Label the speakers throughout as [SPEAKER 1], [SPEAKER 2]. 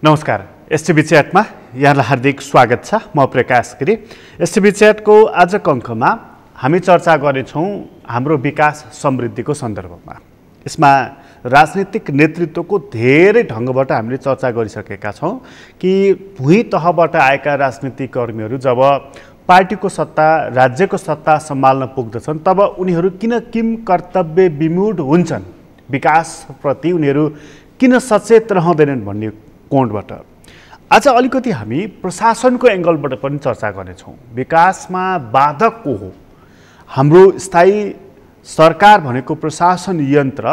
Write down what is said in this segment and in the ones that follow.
[SPEAKER 1] नमस्कार। एसटिभी च्याटमा यहाँलाई हार्दिक स्वागत छ। म प्रकाश गिरी। एसटिभी च्याटको आजको अङ्कमा हामी चर्चा गर्नेछौँ हाम्रो विकास समृद्धिको सन्दर्भमा। यसमा राजनीतिक नेतृत्वको धेरै ढङ्गबाट हामीले चर्चा गरिसकेका छौँ कि भुइँ तहबाट आएका राजनीतिक कर्मीहरू जब पार्टीको सत्ता, राज्यको सत्ता सम्हाल्न पुग्दछन् तब उनीहरू किन कर्तव्य विमूढ हुन्छन्, विकासप्रति उनीहरू किन सचेत रहँदैनन् भन्ने कोणबाट आज अलिकति हामी प्रशासनको एङ्गलबाट पनि चर्चा गर्नेछौँ। विकासमा बाधक को हो? हाम्रो स्थायी सरकार भनेको प्रशासन यन्त्र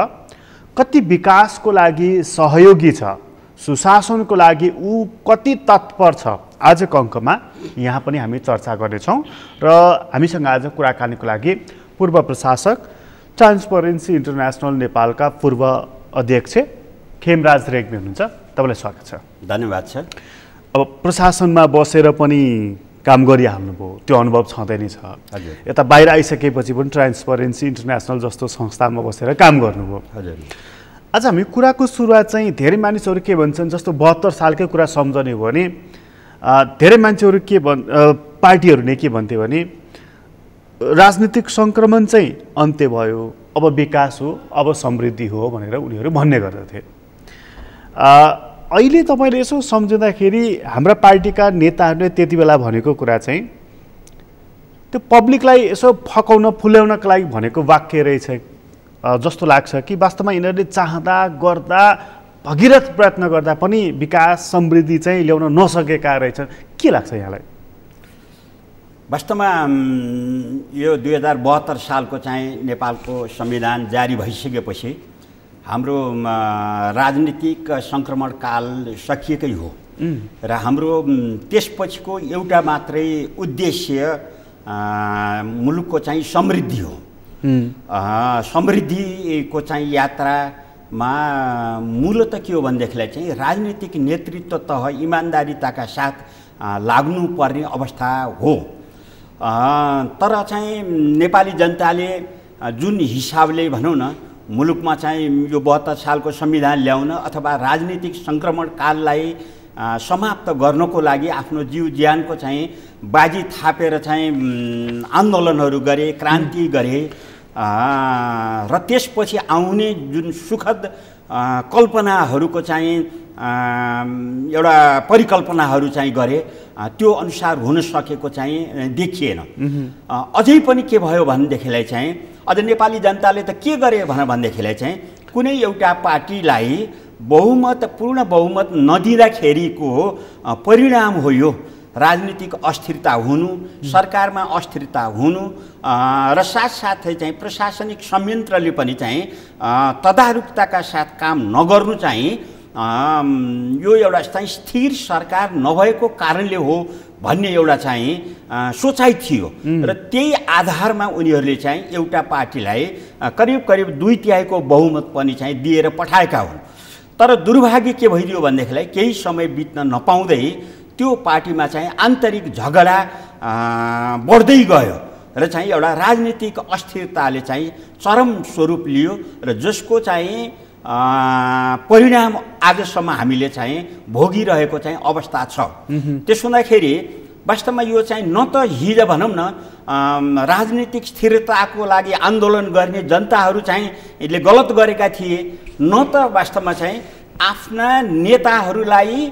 [SPEAKER 1] कति विकासको लागि सहयोगी छ, सुशासनको लागि ऊ कति तत्पर छ? आजको अङ्कमा यहाँ पनि हामी चर्चा गर्नेछौँ र हामीसँग आज कुराकानीको लागि पूर्व प्रशासक, ट्रान्सपरेन्सी इन्टरनेसनल नेपालका पूर्व अध्यक्ष खेमराज रेग्मी हुनुहुन्छ। तपाईँलाई स्वागत छ।
[SPEAKER 2] धन्यवाद छ।
[SPEAKER 1] अब प्रशासनमा बसेर पनि काम गरिहाल्नुभयो, त्यो अनुभव छँदै नै छ।
[SPEAKER 2] हजुर।
[SPEAKER 1] यता बाहिर आइसकेपछि पनि ट्रान्सपरेन्सी इन्टरनेसनल जस्तो संस्थामा बसेर काम गर्नुभयो।
[SPEAKER 2] हजुर।
[SPEAKER 1] आज हामी कुराको सुरुवात चाहिँ धेरै मानिसहरू के भन्छन्, जस्तो 72 सालकै कुरा सम्झने हो भने धेरै मान्छेहरू पार्टीहरूले के भन्थे भने राजनीतिक सङ्क्रमण चाहिँ अन्त्य भयो, अब विकास हो, अब समृद्धि हो भनेर उनीहरू भन्ने गर्दथे। अहिले तपाईँले यसो सम्झिँदाखेरि हाम्रा पार्टीका नेताहरूले त्यति बेला भनेको कुरा चाहिँ त्यो पब्लिकलाई यसो फकाउन फुल्याउनका लागि भनेको वाक्य रहेछ जस्तो लाग्छ कि वास्तवमा यिनीहरूले चाहँदा गर्दा भगीरथ प्रयत्न गर्दा पनि विकास समृद्धि चाहिँ ल्याउन नसकेका रहेछन्। के लाग्छ यहाँलाई?
[SPEAKER 2] वास्तवमा यो 2072 सालको चाहिँ नेपालको संविधान जारी भइसकेपछि हाम्रो राजनीतिक सङ्क्रमण काल सकिएकै हो र हाम्रो त्यसपछिको एउटा मात्रै उद्देश्य मुलुकको चाहिँ समृद्धि हो। समृद्धिको चाहिँ यात्रामा मूलत के हो भनेदेखिलाई चाहिँ राजनीतिक नेतृत्व तह इमान्दारिताका साथ लाग्नुपर्ने अवस्था हो। तर चाहिँ नेपाली जनताले जुन हिसाबले भनौँ न मुलुकमा चाहिँ यो 72 सालको संविधान ल्याउन अथवा राजनीतिक सङ्क्रमण काललाई समाप्त गर्नको लागि आफ्नो जीव ज्यानको चाहिँ बाजी थापेर चाहिँ आन्दोलनहरू गरे, क्रान्ति गरे र त्यसपछि आउने जुन सुखद कल्पनाहरूको चाहिँ एउटा परिकल्पनाहरू चाहिँ गरे, त्यो अनुसार हुन सकेको चाहिँ देखिएन। अझै पनि के भयो भनेदेखिलाई चाहिँ अझ नेपाली जनताले त के गरे भनेदेखिलाई चाहिँ कुनै एउटा पार्टीलाई पूर्ण बहुमत नदिँदाखेरिको परिणाम हो यो राजनीतिक अस्थिरता हुनु, सरकारमा अस्थिरता हुनु र साथसाथै चाहिँ प्रशासनिक संयन्त्रले पनि चाहिँ तदारुकताका साथ काम नगर्नु चाहिँ यो एउटा चाहिँ स्थिर सरकार नभएको कारणले हो भन्ने एउटा चाहिँ सोचाइ थियो र त्यही आधारमा उनीहरूले चाहिँ एउटा पार्टीलाई करिब 2/3 बहुमत पनि चाहिँ दिएर पठाएका हुन्। तर दुर्भाग्य के भइदियो भनेदेखिलाई केही समय बित्न नपाउँदै त्यो पार्टीमा चाहिँ आन्तरिक झगडा बढ्दै गयो र चाहिँ एउटा राजनीतिक अस्थिरताले चाहिँ चरम स्वरूप लियो र जसको चाहिँ परिणाम आजसम्म हामीले चाहिँ भोगिरहेको चाहिँ अवस्था छ। त्यसो हुँदाखेरि वास्तवमा यो चाहिँ न त हिजो भनौँ न राजनीतिक स्थिरताको लागि आन्दोलन गर्ने जनताहरू चाहिँ यसले गलत गरेका थिए, न त वास्तवमा चाहिँ आफ्ना नेताहरूलाई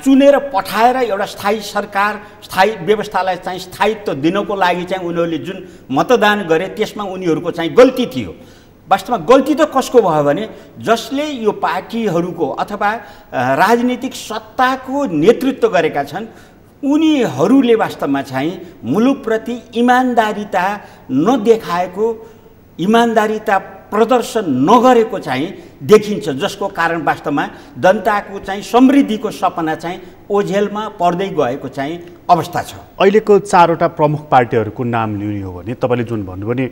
[SPEAKER 2] चुनेर पठाएर एउटा स्थायी सरकार, स्थायी व्यवस्थालाई चाहिँ स्थायित्व दिनको लागि चाहिँ उनीहरूले जुन मतदान गरे त्यसमा उनीहरूको चाहिँ गल्ती थियो। वास्तवमा गल्ती त कसको भयो भने जसले यो पार्टीहरूको अथवा राजनीतिक सत्ताको नेतृत्व गरेका छन् उनीहरूले वास्तवमा चाहिँ मुलुकप्रति इमान्दारिता नदेखाएको, इमान्दारिता प्रदर्शन नगरेको चाहिँ देखिन्छ, जसको कारण वास्तवमा जनताको चाहिँ समृद्धिको सपना चाहिँ ओझेलमा पर्दै गएको चाहिँ अवस्था छ।
[SPEAKER 1] अहिलेको 4वटा प्रमुख पार्टीहरूको नाम लिने हो भने तपाईँले जुन भन्नुभयो नि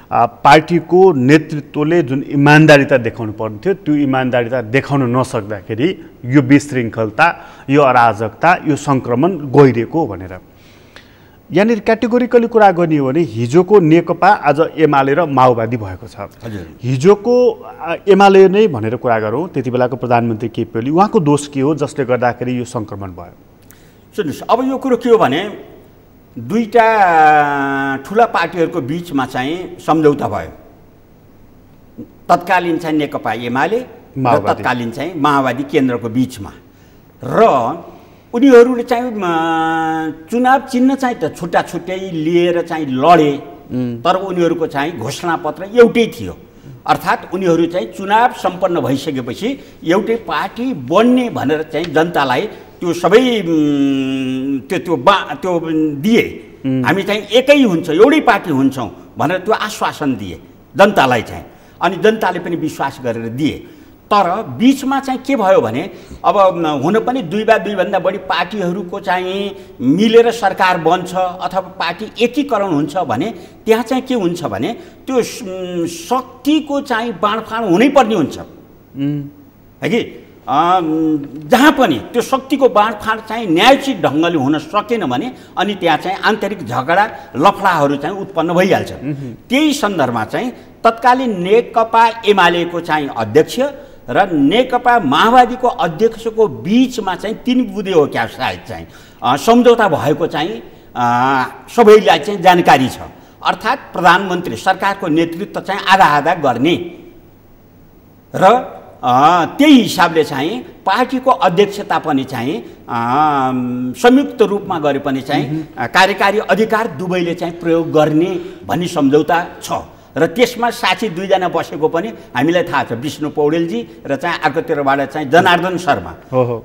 [SPEAKER 1] पार्टीको नेतृत्वले जुन इमान्दारिता देखाउनु पर्ने थियो त्यो इमान्दारिता देखाउन नसक्दाखेरि यो विशृङ्खलता, यो अराजकता, यो सङ्क्रमण गइरहेको भनेर यहाँनिर क्याटेगोरिकली कुरा गर्ने हो भने हिजोको नेकपा आज एमाले र माओवादी भएको छ। हिजोको एमाले नै भनेर कुरा गरौँ, त्यति बेलाको प्रधानमन्त्री केपी ओली, उहाँको दोष के हो जसले गर्दाखेरि यो सङ्क्रमण भयो?
[SPEAKER 2] सुन्नुहोस्, अब यो कुरो के हो भने दुईटा ठुला पार्टीहरूको बिचमा चाहिँ सम्झौता भयो। तत्कालीन चाहिँ नेकपा एमाले र तत्कालीन चाहिँ माओवादी केन्द्रको बिचमा, र उनीहरूले चाहिँ चुनाव चिन्ह चाहिँ त छुट्टा छुट्टै लिएर चाहिँ लडे, तर उनीहरूको चाहिँ घोषणापत्र एउटै थियो। अर्थात् उनीहरू चाहिँ चुनाव सम्पन्न भइसकेपछि एउटै पार्टी बन्ने भनेर चाहिँ जनतालाई त्यो सबै त्यो दिए। हामी चाहिँ एकै हुन्छ, एउटै पार्टी हुन्छौँ भनेर त्यो आश्वासन दिए जनतालाई चाहिँ, अनि जनताले पनि विश्वास गरेर दिए। तर बिचमा चाहिँ के भयो भने अब हुन पनि दुईभन्दा बढी पार्टीहरूको चाहिँ मिलेर सरकार बन्छ अथवा पार्टी एकीकरण हुन्छ भने त्यहाँ चाहिँ के हुन्छ भने त्यो शक्तिको चाहिँ बाँडफाँड हुनैपर्ने हुन्छ, है कि? जहाँ पनि त्यो शक्तिको बाँडफाँड चाहिँ न्यायोचित ढङ्गले हुन सकेन भने अनि त्यहाँ चाहिँ आन्तरिक झगडा लफडाहरू चाहिँ उत्पन्न भइहाल्छ। त्यही सन्दर्भमा चाहिँ तत्कालीन नेकपा एमालेको चाहिँ अध्यक्ष र नेकपा माओवादीको अध्यक्षको बिचमा चाहिँ 3 बुँदे हो क्या सायद चाहिँ सम्झौता भएको चाहिँ सबैलाई चाहिँ जानकारी छ। अर्थात् प्रधानमन्त्री सरकारको नेतृत्व चाहिँ आधा गर्ने र त्यही हिसाबले चाहिँ पार्टीको अध्यक्षता पनि चाहिँ संयुक्त रूपमा गरे पनि चाहिँ कार्यकारी अधिकार दुवैले चाहिँ प्रयोग गर्ने भन्ने सम्झौता छ। र त्यसमा साथी 2 जना बसेको पनि हामीलाई थाहा छ, विष्णु पौडेलजी र चाहिँ अर्कोतिरबाट चाहिँ जनार्दन शर्मा।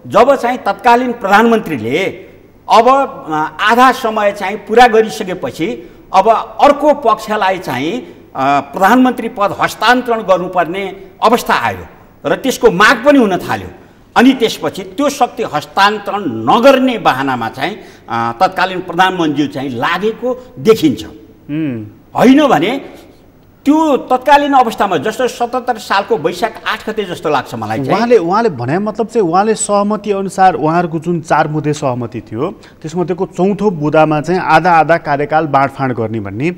[SPEAKER 2] जब चाहिँ तत्कालीन प्रधानमन्त्रीले अब आधा समय चाहिँ पुरा गरिसकेपछि अब अर्को पक्षलाई चाहिँ प्रधानमन्त्री पद हस्तान्तरण गर्नुपर्ने अवस्था आयो र त्यसको माग पनि हुन थाल्यो। अनि त्यसपछि त्यो शक्ति हस्तान्तरण नगर्ने बहानामा चाहिँ तत्कालीन प्रधानमन्त्री चाहिँ लागेको देखिन्छ। होइन भने त्यो तत्कालीन अवस्थामा जस्तो 77 सालको वैशाख 8 गते जस्तो लाग्छ मलाई चाहिँ।
[SPEAKER 1] उहाँले भने मतलब चाहिँ उहाँले सहमति अनुसार उहाँहरूको जुन 4 बुँदे सहमति थियो त्यसमध्येको चौथो बुँदामा चाहिँ आधा कार्यकाल बाँडफाँड गर्ने भन्ने,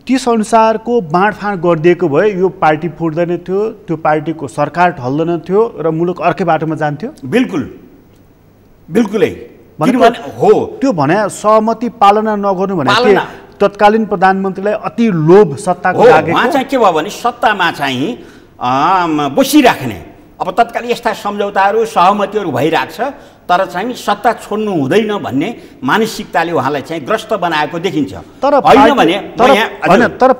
[SPEAKER 1] त्यस अनुसारको बाँडफाँड गरिदिएको भए यो पार्टी फुट्दैन थियो, त्यो पार्टीको सरकार ढल्दैन थियो र मुलुक अर्कै बाटोमा जान्थ्यो। बिल्कुलै
[SPEAKER 2] हो।
[SPEAKER 1] त्यो भने सहमति पालना नगर्नु भने तत्कालीन प्रधानमन्त्रीलाई अति लोभ सत्ताको लागेको।
[SPEAKER 2] उहाँ चाहिँ के भयो भने सत्तामा चाहिँ बसिराख्ने। अब तत्कालीन यस्ता सम्झौताहरू सहमतिहरू भइरहेको छ तर चाहिँ सत्ता छोड्नु हुँदैन भन्ने मानसिकताले उहाँलाई चाहिँ ग्रस्त बनाएको देखिन्छ।
[SPEAKER 1] तर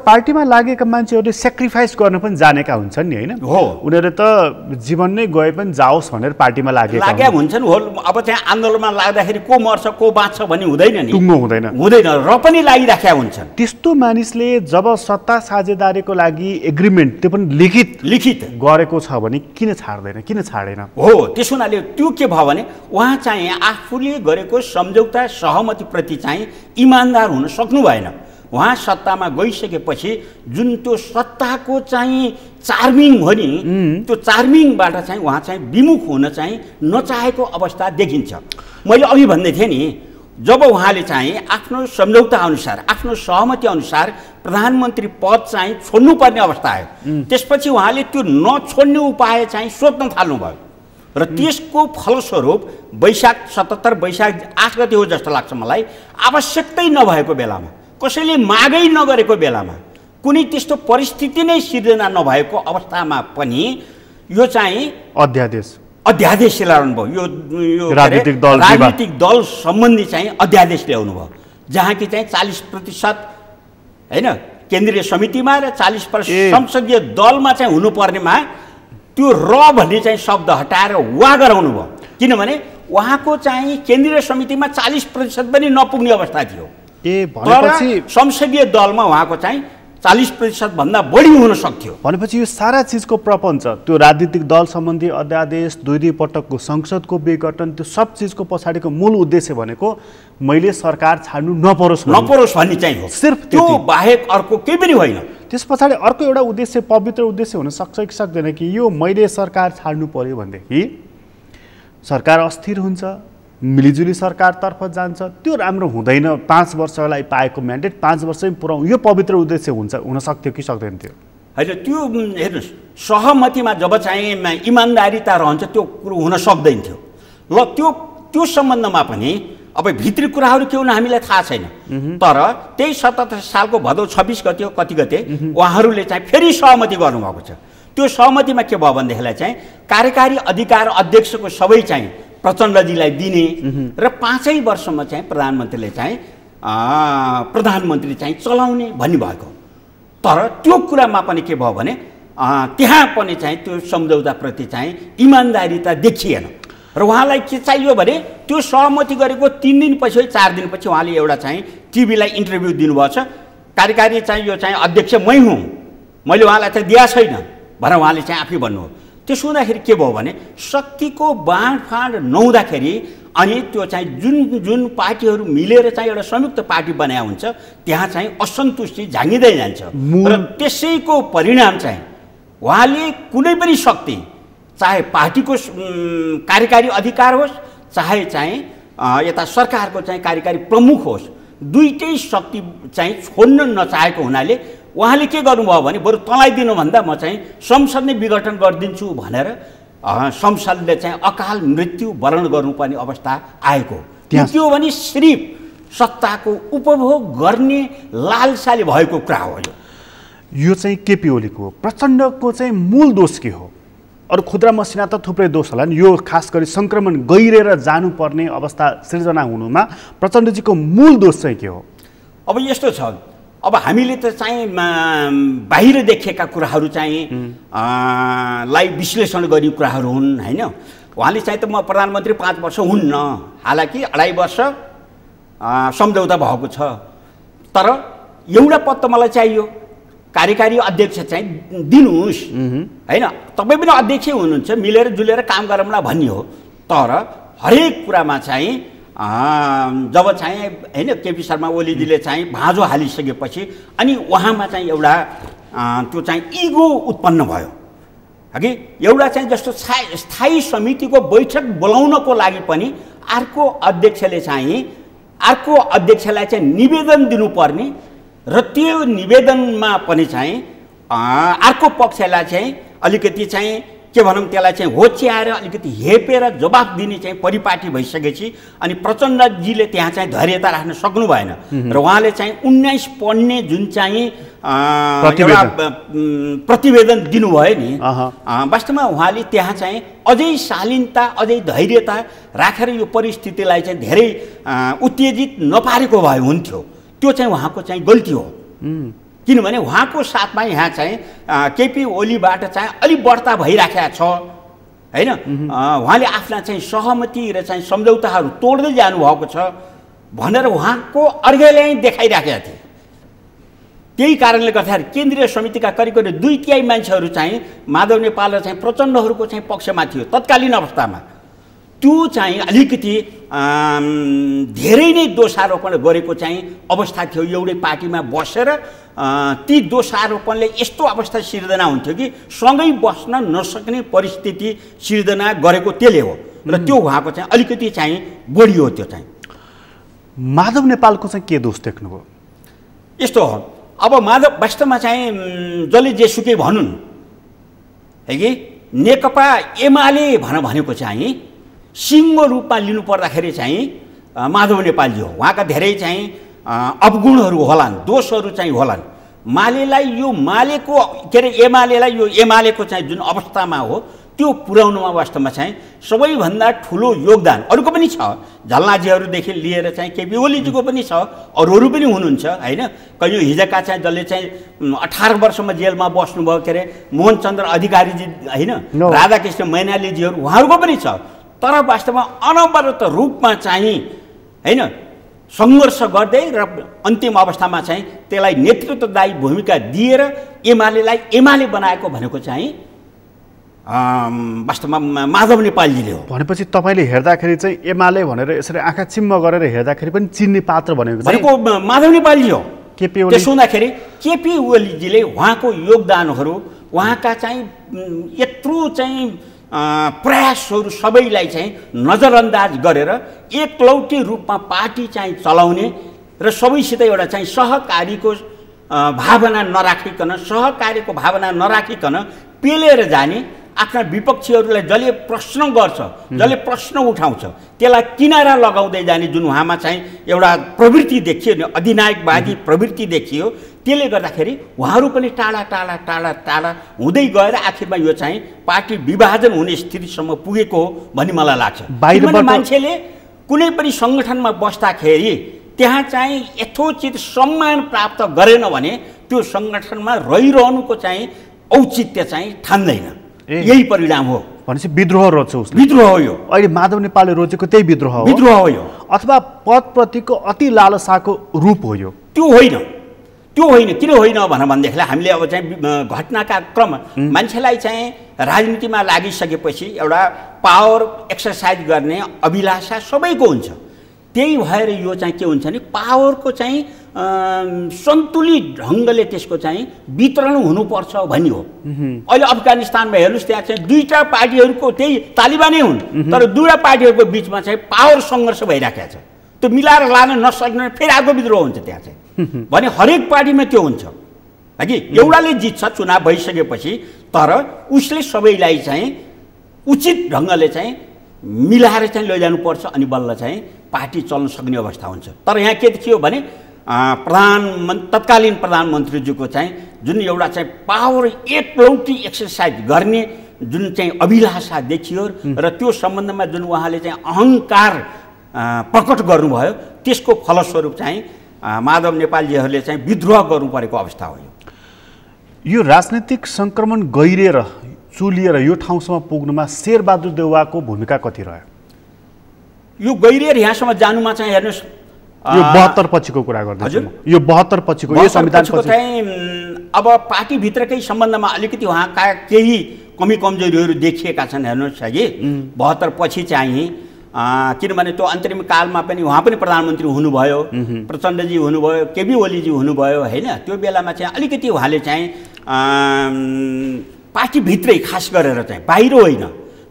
[SPEAKER 1] पार्टीमा लागेका मान्छेहरूले सेक्रिफाइस गर्न पनि जानेका हुन्छन् नि, होइन?
[SPEAKER 2] हो,
[SPEAKER 1] उनीहरू त जीवन नै गए पनि जाओस् भनेर पार्टीमा लागेका
[SPEAKER 2] हुन्छन्। हो, अब चाहिँ आन्दोलनमा लाग्दाखेरि को मर्छ को बाँच्छ भन्ने हुँदैन नि,
[SPEAKER 1] टुङ्गो हुँदैन
[SPEAKER 2] र पनि लागिराखेका हुन्छन्।
[SPEAKER 1] त्यस्तो मानिसले जब सत्ता साझेदारीको लागि एग्रिमेन्ट त्यो पनि लिखित गरेको छ भने किन छाड्दैन, किन छाडेन?
[SPEAKER 2] हो, त्यस हुनाले त्यो के भयो भने उहाँ चाहिँ आफूले गरेको सम्झौता सहमतिप्रति चाहिँ इमान्दार हुन सक्नु भएन। उहाँ सत्तामा गइसकेपछि जुन त्यो सत्ताको चाहिँ चार्मिङ हो नि, त्यो चार्मिङबाट चाहिँ उहाँ चाहिँ विमुख हुन चाहिँ नचाहेको अवस्था देखिन्छ। मैले अघि भन्दै थिएँ नि, जब उहाँले चाहिँ आफ्नो सम्झौता अनुसार आफ्नो सहमति अनुसार प्रधानमन्त्री पद चाहिँ छोड्नुपर्ने अवस्था आयो, त्यसपछि उहाँले त्यो नछोड्ने उपाय चाहिँ सोध्न थाल्नुभयो र त्यसको फलस्वरूप वैशाख 8 गते हो जस्तो लाग्छ मलाई। आवश्यकतै नभएको बेलामा, कसैले मागै नगरेको बेलामा, कुनै त्यस्तो परिस्थिति नै सिर्जना नभएको अवस्थामा पनि यो चाहिँ अध्यादेश ल्याउनु भयो। यो राजनीतिक दल सम्बन्धी चाहिँ अध्यादेश ल्याउनु भयो, जहाँ कि चाहिँ 40% होइन केन्द्रीय समितिमा र 40% संसदीय दलमा चाहिँ हुनुपर्नेमा त्यो र भन्ने चाहिँ शब्द हटाएर वा गराउनु भयो। किनभने उहाँको चाहिँ केन्द्रीय समितिमा 40% पनि नपुग्ने अवस्था थियो।
[SPEAKER 1] भनेपछि
[SPEAKER 2] संसदीय दलमा उहाँको चाहिँ 40% भन्दा बढी हुन सक्थ्यो।
[SPEAKER 1] भनेपछि यो सारा चिजको प्रपञ्च, त्यो राजनीतिक दल सम्बन्धी अध्यादेश, 2 पटकको संसदको विघटन, त्यो सब चिजको पछाडिको मूल उद्देश्य भनेको मैले सरकार छाड्नु नपरोस्
[SPEAKER 2] भन्ने चाहिँ हो।
[SPEAKER 1] सिर्फ
[SPEAKER 2] त्यो बाहेक अर्को केही पनि होइन।
[SPEAKER 1] त्यस पछाडि अर्को एउटा उद्देश्य, पवित्र उद्देश्य हुन सक्छ कि सक्दैन कि यो मैले सरकार छाड्नु पर्यो भनेदेखि सरकार अस्थिर हुन्छ, मिलिजुली सरकारतर्फ जान्छ, त्यो राम्रो हुँदैन। 5 वर्षलाई पाएको म्यान्डेट 5 वर्षमै पुऱ्याउँ, यो पवित्र उद्देश्य हुन सक्थ्यो कि सक्दैन थियो?
[SPEAKER 2] होइन, त्यो हेर्नुहोस्, सहमतिमा जब चाहिँ इमान्दारिता रहन्छ त्यो कुरो हुन सक्दैन थियो। ल त्यो सम्बन्धमा पनि अब भित्री कुराहरू के हुन् हामीलाई थाहा छैन, तर त्यही 77 सालको भदौ 26 गते हो कति गते उहाँहरूले चाहिँ फेरि सहमति गर्नुभएको छ। त्यो सहमतिमा के भयो भनेदेखिलाई चाहिँ कार्यकारी अधिकार अध्यक्षको सबै चाहिँ प्रचण्डजीलाई दिने र 5 वर्षमा चाहिँ प्रधानमन्त्रीले चाहिँ प्रधानमन्त्री चाहिँ चलाउने भन्ने भएको। तर त्यो कुरामा पनि के भयो भने त्यहाँ पनि चाहिँ त्यो सम्झौताप्रति चाहिँ इमान्दारिता देखिएन र उहाँलाई के चाहियो भने त्यो सहमति गरेको 3 दिनपछि 4 दिनपछि उहाँले एउटा चाहिँ टिभीलाई इन्टरभ्यू दिनुभएको छ। कार्यकारी चाहिँ यो चाहिँ अध्यक्ष मै हुँ, मैले उहाँलाई चाहिँ दिएको छैन भनेर उहाँले चाहिँ आफै भन्नु हो। त्यसो हुँदाखेरि के भयो भने शक्तिको बाँडफाँड नहुँदाखेरि अनि त्यो चाहिँ जुन पार्टीहरू मिलेर चाहिँ एउटा संयुक्त पार्टी बनाए हुन्छ त्यहाँ चाहिँ असन्तुष्टि झाँगिँदै जान्छ र त्यसैको परिणाम चाहिँ उहाँले कुनै पनि शक्ति, चाहे पार्टीको कार्यकारी अधिकार होस् चाहे चाहिँ यता सरकारको चाहिँ कार्यकारी प्रमुख होस्, दुईटै शक्ति चाहिँ छोड्न नचाहेको हुनाले उहाँले के गर्नुभयो भने बरु तँलाई दिनुभन्दा म चाहिँ संसद नै विघटन गरिदिन्छु भनेर संसदले चाहिँ अकाल मृत्यु वरण गर्नुपर्ने अवस्था आएको। त्यो के हो भने सिर्फ सत्ताको उपभोग गर्ने लालसाले भएको कुरा हो।
[SPEAKER 1] यो चाहिँ केपी ओलीको हो। प्रचण्डको चाहिँ मूल दोष के हो? अरू खुद्रा मसिना त थुप्रै दोष होला नि, यो खास गरी सङ्क्रमण गहिरेर जानुपर्ने अवस्था सिर्जना हुनुमा प्रचण्डजीको मूल दोष चाहिँ के हो?
[SPEAKER 2] अब यस्तो छ, अब हामीले त चाहिँ बाहिर देखेका कुराहरू चाहिँ लाई विश्लेषण गर्ने कुराहरू हुन् होइन। उहाँले चाहिँ त म प्रधानमन्त्री 5 वर्ष हुन्न, हालाकि 2.5 वर्ष सम्झौता भएको छ, तर एउटा पद त मलाई चाहियो, कार्यकारी अध्यक्ष चाहिँ दिनुहोस् होइन। तपाईँ पनि अध्यक्ष हुनुहुन्छ, मिलेर जुलेर काम गरौँला भन्ने हो। तर हरेक कुरामा चाहिँ जब चाहिँ होइन केपी शर्मा ओलीजीले चाहिँ भाँजो हालिसकेपछि अनि उहाँमा चाहिँ एउटा त्यो चाहिँ इगो उत्पन्न भयो कि एउटा चाहिँ जस्तो स्थायी समितिको बैठक बोलाउनको लागि पनि अर्को अध्यक्षलाई चाहिँ निवेदन दिनुपर्ने र त्यो निवेदनमा पनि चाहिँ अर्को पक्षलाई चाहिँ अलिकति चाहिँ के भनौँ त्यसलाई चाहिँ होच्याएर अलिकति हेपेर जवाफ दिने चाहिँ परिपाटी भइसकेपछि अनि प्रचण्डजीले त्यहाँ चाहिँ धैर्यता राख्न सक्नु भएन र उहाँले चाहिँ 19 पढ्ने जुन चाहिँ प्रतिवेदन दिनुभयो नि, वास्तवमा उहाँले त्यहाँ चाहिँ अझै शालीनता अझै धैर्यता राखेर यो परिस्थितिलाई चाहिँ धेरै उत्तेजित नपारेको भए हुन्थ्यो। त्यो चाहिँ उहाँको चाहिँ गल्ती हो, किनभने उहाँको साथमा यहाँ चाहिँ केपी ओलीबाट चाहिँ अलिक बढ्ता भइराखेको छ होइन। उहाँले आफ्ना चाहिँ सहमति र चाहिँ सम्झौताहरू तोड्दै जानुभएको छ भनेर उहाँको अर्घ्यलाई देखाइराखेका थिए। त्यही कारणले गर्दाखेरि केन्द्रीय समितिका करिब करिब 2/3 मान्छेहरू चाहिँ माधव नेपाल र चाहिँ प्रचण्डहरूको चाहिँ पक्षमा थियो तत्कालीन अवस्थामा। त्यो चाहिँ अलिकति धेरै नै दोषारोपण गरेको चाहिँ अवस्था थियो। एउटै पार्टीमा बसेर ती दोषारोपणले यस्तो अवस्था सिर्जना हुन्थ्यो कि सँगै बस्न नसक्ने परिस्थिति सिर्जना गरेको त्यसले हो र त्यो उहाँको चाहिँ अलिकति चाहिँ बढी हो। त्यो चाहिँ
[SPEAKER 1] माधव नेपालको चाहिँ के दोष देख्नुभयो?
[SPEAKER 2] यस्तो हो, अब माधव वास्तवमा चाहिँ जसले जेसुकै भनुन् है कि नेकपा एमाले भनेको चाहिँ सिङ्गो रूपमा लिनु पर्दाखेरि चाहिँ माधव नेपालजी हो। उहाँका धेरै चाहिँ अवगुणहरू होलान्, दोषहरू चाहिँ होलान्। मालेलाई यो मालेको के अरे एमालेलाई यो एमालेको चाहिँ जुन अवस्थामा हो त्यो पुर्याउनुमा वास्तवमा चाहिँ सबैभन्दा ठुलो योगदान अरूको पनि छ, झलनाजीहरूदेखि लिएर चाहिँ केपी ओलीजीको पनि छ, अरूहरू पनि हुनुहुन्छ होइन। कहिले हिजोका चाहिँ जसले चाहिँ 18 वर्षमा जेलमा बस्नुभयो के अरे मोहनचन्द्र अधिकारीजी होइन, राधाकृष्ण मैनालीजीहरू उहाँहरूको पनि छ। तर वास्तवमा अनवरत रूपमा चाहिँ होइन सङ्घर्ष गर्दै र अन्तिम अवस्थामा चाहिँ त्यसलाई नेतृत्वदायी भूमिका दिएर एमालेलाई एमाले बनाएको भनेको चाहिँ वास्तवमा माधव नेपालजीले हो।
[SPEAKER 1] भनेपछि तपाईँले हेर्दाखेरि चाहिँ एमाले भनेर यसरी आँखा चिम्म गरेर हेर्दाखेरि पनि चिन्ने पात्र
[SPEAKER 2] भनेको माधव नेपालजी हो। त्यसो हुँदाखेरि केपी ओलीजीले उहाँको योगदानहरू, उहाँका चाहिँ यत्रो चाहिँ प्रयासहरू सबैलाई चाहिँ नजरअन्दाज गरेर एकलौटी रूपमा पार्टी चाहिँ चलाउने र सबैसित एउटा चाहिँ सहकारीको भावना नराखिकन पेलेर जाने, आफ्ना विपक्षीहरूलाई जसले प्रश्न गर्छ, जसले प्रश्न उठाउँछ त्यसलाई किनारा लगाउँदै जाने जुन उहाँमा चाहिँ एउटा प्रवृत्ति देखियो नि, अधिनायकवादी प्रवृत्ति देखियो, त्यसले गर्दाखेरि उहाँहरू पनि टाढा टाढा टाढा टाढा हुँदै गएर आखिरमा यो चाहिँ पार्टी विभाजन हुने स्थितिसम्म पुगेको हो भन्ने मलाई लाग्छ। किनभने मान्छेले कुनै पनि सङ्गठनमा बस्दाखेरि त्यहाँ चाहिँ यथोचित सम्मान प्राप्त गरेन भने त्यो सङ्गठनमा रहिरहनुको चाहिँ औचित्य चाहिँ ठान्दैन। यही परिणाम हो।
[SPEAKER 1] भनेपछि विद्रोह रोज्छ उसले।
[SPEAKER 2] विद्रोह हो यो।
[SPEAKER 1] अहिले माधव नेपालले रोजेको त्यही विद्रोह हो।
[SPEAKER 2] विद्रोह हो यो।
[SPEAKER 1] अथवा पदप्रतिको अति लालसाको रूप हो यो।
[SPEAKER 2] त्यो होइन। किन होइन भनेदेखिलाई हामीले अब चाहिँ घटनाका क्रम मान्छेलाई चाहिँ राजनीतिमा लागिसकेपछि एउटा पावर एक्सर्साइज गर्ने अभिलाषा सबैको हुन्छ। त्यही भएर यो चाहिँ के हुन्छ भने पावरको चाहिँ सन्तुलित ढङ्गले त्यसको चाहिँ वितरण हुनुपर्छ भन्ने हो। अहिले अफगानिस्तानमा हेर्नुहोस्, त्यहाँ चाहिँ दुईटा पार्टीहरूको त्यही तालिबानै हुन्, तर दुईवटा पार्टीहरूको बिचमा चाहिँ पावर सङ्घर्ष भइराखेको छ। त्यो मिलाएर लान नसक्ने फेरि अर्को विद्रोह हुन्छ त्यहाँ चाहिँ। भने हरेक पार्टीमा त्यो हुन्छ कि एउटाले जित्छ चुनाव भइसकेपछि, तर उसले सबैलाई चाहिँ उचित ढङ्गले चाहिँ मिलाएर चाहिँ लैजानुपर्छ अनि बल्ल चाहिँ पार्टी चल्न सक्ने अवस्था हुन्छ। तर यहाँ के देखियो भने तत्कालीन प्रधानमन्त्रीज्यूको चाहिँ जुन एउटा चाहिँ पावर एकलौटी एक्सर्साइज गर्ने जुन चाहिँ अभिलाषा देखियो र त्यो सम्बन्धमा जुन उहाँले चाहिँ अहङ्कार प्रकट गर्नुभयो, त्यसको फलस्वरूप चाहिँ माधव नेपालजीहरूले चाहिँ विद्रोह गर्नु परेको अवस्था हो।
[SPEAKER 1] यो राजनीतिक सङ्क्रमण गहिरिएर चुलिएर यो ठाउँसम्म पुग्नुमा शेरबहादुर देउवाको भूमिका कति रह्यो?
[SPEAKER 2] यो गहिरिएर यहाँसम्म जानुमा चाहिँ हेर्नुहोस्,
[SPEAKER 1] यो 72 पछिको कुरा गर्दैछु। यो 72 पछिको यो संविधान पछि
[SPEAKER 2] चाहिँ अब पार्टीभित्रकै सम्बन्धमा अलिकति उहाँका केही कमी कमजोरीहरू देखिएका छन्। हेर्नुहोस् कि 72 पछि चाहिँ किनभने त्यो अन्तरिम कालमा पनि उहाँ पनि प्रधानमन्त्री हुनुभयो, प्रचण्डजी हुनुभयो, केबी ओलीजी हुनुभयो होइन। त्यो बेलामा चाहिँ अलिकति उहाँले चाहिँ पार्टीभित्रै खास गरेर चाहिँ बाहिर होइन,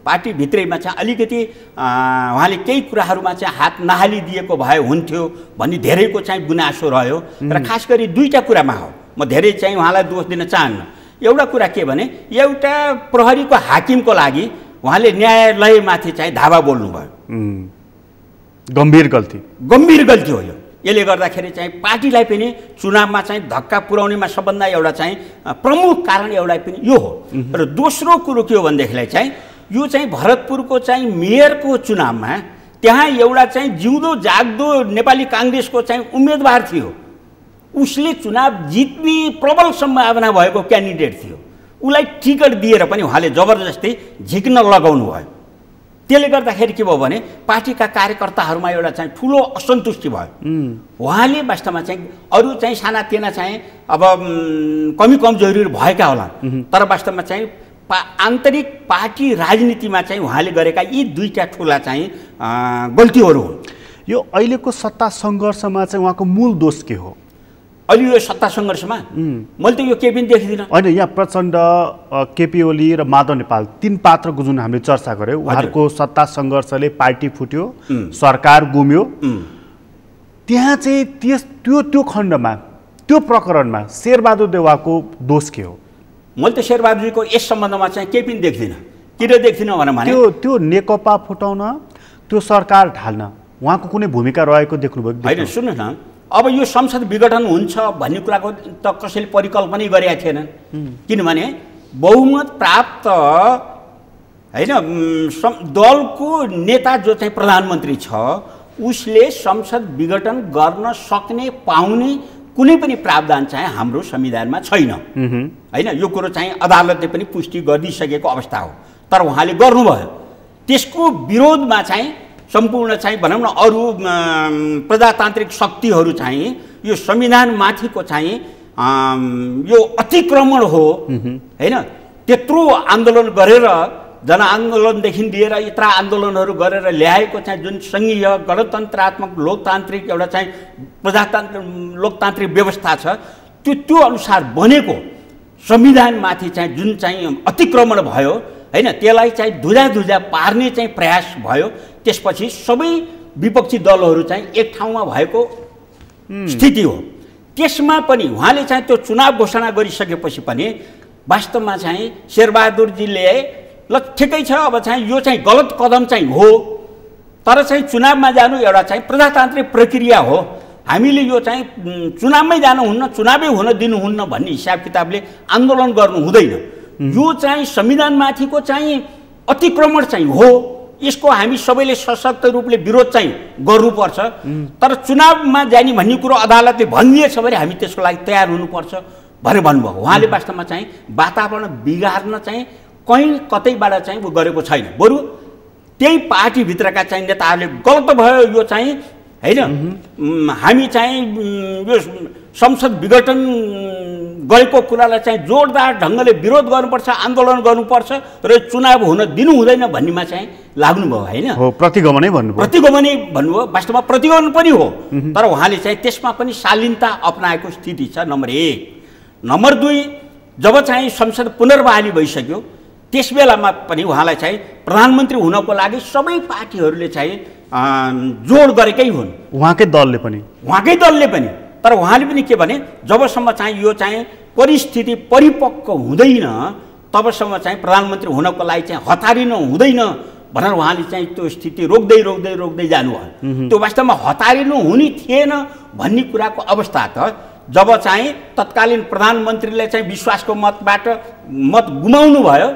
[SPEAKER 2] पार्टीभित्रैमा चाहिँ अलिकति उहाँले केही कुराहरूमा चाहिँ हात नहालिदिएको भए हुन्थ्यो भन्ने धेरैको चाहिँ गुनासो रह्यो। र खास गरी दुईवटा कुरामा हो, म धेरै चाहिँ उहाँलाई दोष दिन चाहन्न। एउटा कुरा के भने एउटा प्रहरीको हाकिमको लागि उहाँले न्यायालयमाथि चाहिँ धावा बोल्नुभयो।
[SPEAKER 1] गम्भीर गल्ती हो यो। यसले गर्दाखेरि चाहिँ पार्टीलाई पनि चुनावमा चाहिँ धक्का पुर्याउनेमा सबभन्दा एउटा चाहिँ प्रमुख कारण एउटा पनि यो हो। र दोस्रो कुरो के हो भनेदेखिलाई चाहिँ यो चाहिँ भरतपुरको चाहिँ मेयरको चुनावमा त्यहाँ एउटा चाहिँ जिउँदो जाग्दो नेपाली काङ्ग्रेसको चाहिँ उम्मेदवार थियो, उसले चुनाव जित्ने प्रबल सम्भावना भएको क्यान्डिडेट थियो। उसलाई टिकट दिएर पनि उहाँले जबरजस्ती झिक्न लगाउनु भयो। त्यसले गर्दाखेरि के भयो भने पार्टीका कार्यकर्ताहरूमा एउटा चाहिँ ठुलो असन्तुष्टि भयो। उहाँले वास्तवमा चाहिँ अरू चाहिँ सानातिना चाहिँ अब कमी कमजोरीहरू भएका होला, तर वास्तवमा चाहिँ आन्तरिक पार्टी राजनीतिमा चाहिँ उहाँले गरेका यी दुईटा ठुला चाहिँ गल्तीहरू हुन्। यो अहिलेको सत्ता सङ्घर्षमा चाहिँ उहाँको मूल दोष के हो?
[SPEAKER 2] अहिले यो सत्ता सङ्घर्षमा मैले त यो केही पनि देखिदिनँ।
[SPEAKER 1] होइन, यहाँ प्रचण्ड, केपी ओली र माधव नेपाल तीन पात्रको जुन हामीले चर्चा गऱ्यौँ, उहाँहरूको सत्ता सङ्घर्षले पार्टी फुट्यो, सरकार गुम्यो। त्यहाँ चाहिँ त्यो खण्डमा, त्यो प्रकरणमा शेरबहादुर देउवाको दोष के हो?
[SPEAKER 2] मैले त शेरबहादुरजीको यस सम्बन्धमा चाहिँ केही पनि देख्दिनँ। किन देख्दिनँ भने
[SPEAKER 1] त्यो नेकपा फुटाउन, त्यो सरकार ढाल्न उहाँको कुनै भूमिका रहेको देख्नुभयो?
[SPEAKER 2] होइन, सुन्नुहोस् न, अब यो संसद विघटन हुन्छ भन्ने कुराको त कसैले परिकल्पनै गरेका थिएनन्। किनभने बहुमत प्राप्त होइन दलको नेता जो चाहिँ प्रधानमन्त्री छ, उसले संसद विघटन गर्न सक्ने पाउने कुनै पनि प्रावधान चाहिँ हाम्रो संविधानमा छैन होइन। यो कुरो चाहिँ अदालतले पनि पुष्टि गरिदिइसकेको अवस्था हो, तर उहाँले गर्नुभयो। त्यसको विरोधमा चाहिँ सम्पूर्ण चाहिँ भनौँ न अरू प्रजातान्त्रिक शक्तिहरू चाहिँ यो संविधानमाथिको चाहिँ यो अतिक्रमण हो होइन। त्यत्रो आन्दोलन गरेर, जनआन्दोलनदेखि लिएर यत्र आन्दोलनहरू गरेर ल्याएको चाहिँ जुन सङ्घीय गणतन्त्रात्मक लोकतान्त्रिक एउटा चाहिँ प्रजातान्त्रिक लोकतान्त्रिक व्यवस्था छ, त्यो अनुसार बनेको संविधानमाथि चाहिँ जुन चाहिँ अतिक्रमण भयो हैन, त्यसलाई चाहिँ धुजा पार्ने चाहिँ प्रयास भयो। त्यसपछि सबै विपक्षी दलहरू चाहिँ एक ठाउँमा भएको स्थिति हो। त्यसमा पनि उहाँले चाहिँ त्यो चुनाव घोषणा गरिसकेपछि पनि वास्तवमा चाहिँ शेरबहादुरजीले ल ठिकै छ, अब चाहिँ यो चाहिँ गलत कदम चाहिँ हो, तर चाहिँ चुनावमा जानु एउटा चाहिँ प्रजातान्त्रिक प्रक्रिया हो, हामीले यो चाहिँ चुनावमै जानुहुन्न, चुनावै हुन दिनुहुन्न भन्ने हिसाब किताबले आन्दोलन गर्नु हुँदैन। यो चाहिँ संविधानमाथिको चाहिँ अतिक्रमण चाहिँ हो, यसको हामी सबैले सशक्त रूपले विरोध चाहिँ गर्नुपर्छ। तर चुनावमा जाने भन्ने कुरो अदालतले भनिदिएछ भने हामी त्यसको लागि तयार हुनुपर्छ भनेर भन्नुभयो। उहाँले वास्तवमा चाहिँ वातावरण बिगार्न चाहिँ कहीँ कतैबाट चाहिँ उ गरेको छैन, बरु त्यही पार्टीभित्रका चाहिँ नेताहरूले गलत भयो यो चाहिँ हैन, हामी चाहिँ यो संसद विघटन गरेको कुरालाई चाहिँ जोरदार ढङ्गले विरोध गर्नुपर्छ, आन्दोलन गर्नुपर्छ र चुनाव हुन दिनु हुँदैन भन्नेमा चाहिँ लाग्नुभयो हैन।
[SPEAKER 1] हो, प्रतिगमनै भन्नुभयो।
[SPEAKER 2] प्रतिगमनै भन्नुभयो, वास्तवमा प्रतिगमन पनि हो, तर उहाँले चाहिँ त्यसमा पनि शालीनता अपनाएको स्थिति छ, नम्बर 1। नम्बर 2, जब चाहिँ संसद पुनर्बहाली भइसक्यो त्यस बेलामा पनि उहाँलाई चाहिँ प्रधानमन्त्री हुनको लागि सबै पार्टीहरूले चाहिँ जोड गरेकै हुन्,
[SPEAKER 1] उहाँकै दलले पनि। तर उहाँले पनि के भने, जबसम्म चाहिँ यो चाहिँ परिस्थिति परिपक्व हुँदैन तबसम्म चाहिँ प्रधानमन्त्री हुनको लागि चाहिँ हतारिनु हुँदैन भनेर उहाँले चाहिँ त्यो स्थिति रोक्दै जानुभयो। त्यो वास्तवमा हतारिनु हुने थिएन भन्ने कुराको अवस्था त जब चाहिँ तत्कालीन प्रधानमन्त्रीले चाहिँ विश्वासको मत गुमाउनु भयो,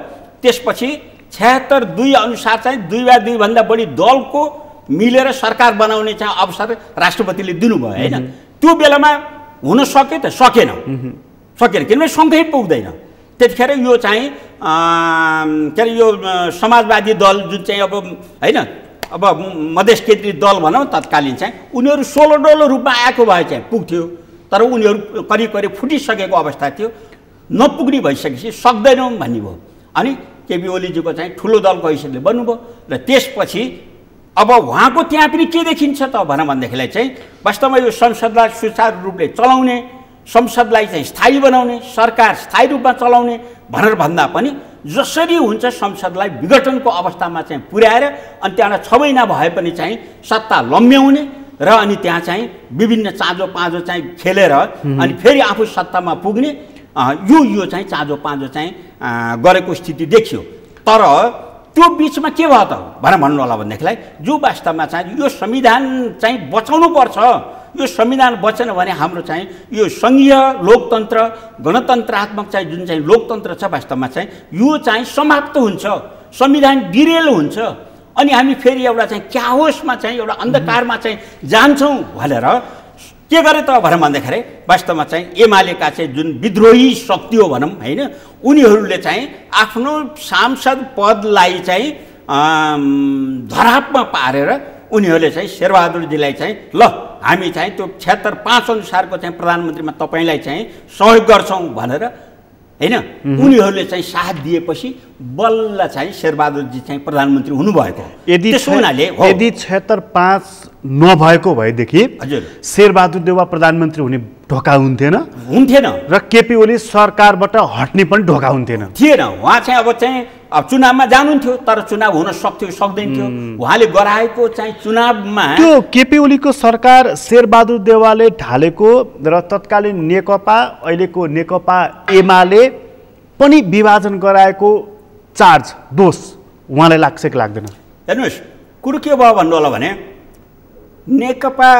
[SPEAKER 1] त्यसपछि 76-2 अनुसार चाहिँ 2/2 भन्दा बढी दलको मिलेर सरकार बनाउने चाहिँ अवसर राष्ट्रपतिले दिनुभयो हैन। त्यो बेलामा हुन सके त सकेन, किनभने सङ्ख्यै पुग्दैन। त्यतिखेर यो चाहिँ के अरे यो समाजवादी दल जुन चाहिँ अब हैन, अब मधेस केन्द्रीय दल भनौँ तत्कालीन चाहिँ उनीहरू 16 डोलो रूपमा आएको भए चाहिँ पुग्थ्यो, तर उनीहरू करिब फुटिसकेको अवस्था थियो, नपुग्ने भइसकेपछि सक्दैनौँ भन्ने भयो। अनि केपी ओलीजीको चाहिँ ठुलो दलको हैसियतले बन्नुभयो र त्यसपछि अब उहाँको त्यहाँ पनि के देखिन्छ त भन्दाखेरिलाई चाहिँ वास्तवमा यो संसदलाई सुचारू रूपले चलाउने, संसदलाई चाहिँ स्थायी बनाउने, सरकार स्थायी रूपमा चलाउने भनेर भन्दा पनि जसरी हुन्छ संसदलाई विघटनको अवस्थामा चाहिँ पुर्याएर अनि त्यहाँबाट 6 महिना भए पनि चाहिँ सत्ता लम्ब्याउने र अनि त्यहाँ चाहिँ विभिन्न चाँजो पाँजो चाहिँ खेलेर अनि फेरि आफू सत्तामा पुग्ने यो चाहिँ चाँजो पाँजो चाहिँ गरेको स्थिति देखियो। तर त्यो बिचमा के भयो त भनेर भन्नु होला भन्देखिलाई जो वास्तवमा चाहिँ यो संविधान चाहिँ बचाउनु पर्छ, यो संविधान बचेन भने हाम्रो चाहिँ यो सङ्घीय लोकतन्त्र गणतन्त्रात्मक चाहिँ जुन चाहिँ लोकतन्त्र छ वास्तवमा चाहिँ यो चाहिँ समाप्त हुन्छ, संविधान डिरेल हुन्छ अनि हामी फेरि एउटा चाहिँ क्याओसमा चाहिँ एउटा अन्धकारमा चाहिँ जान्छौँ भनेर के गरे त भनेर भन्दाखेरि वास्तवमा चाहिँ एमालेका चाहिँ जुन विद्रोही शक्ति हो भनौँ हैन, उनीहरूले चाहिँ आफ्नो सांसद पदलाई चाहिँ धरापमा पारेर उनीहरूले चाहिँ शेरबहादुरजीलाई चाहिँ ल हामी चाहिँ त्यो 76-5 अनुसारको चाहिँ प्रधानमन्त्रीमा तपाईँलाई चाहिँ सहयोग गर्छौँ भनेर हैन उनीहरूले चाहिँ साथ दिएपछि बल्ल चाहिँ शेरबहादुरजी चाहिँ प्रधानमन्त्री हुनुभएको। यदि 76-5 नभएको भएदेखि
[SPEAKER 2] हजुर
[SPEAKER 1] शेरबहादुर देउवा प्रधानमन्त्री हुने ढोका हुन्थेन र केपी ओली सरकारबाट हट्ने पनि ढोका हुन्थेन।
[SPEAKER 2] उहाँ चाहिँ अब चुनावमा जानुहुन्थ्यो तर चुनाव हुन सक्थ्यो सक्दैन थियो। उहाँले गराएको चाहिँ चुनावमा
[SPEAKER 1] त्यो केपी ओलीको सरकार शेरबहादुर देउवाले ढालेको र तत्कालीन नेकपा अहिलेको नेकपा एमाले पनि विभाजन गराएको चार्ज दोष उहाँलाई लाग्छ कि लाग्दैन?
[SPEAKER 2] हेर्नुहोस् कुरो के भयो भन्नु होला भने नेकपा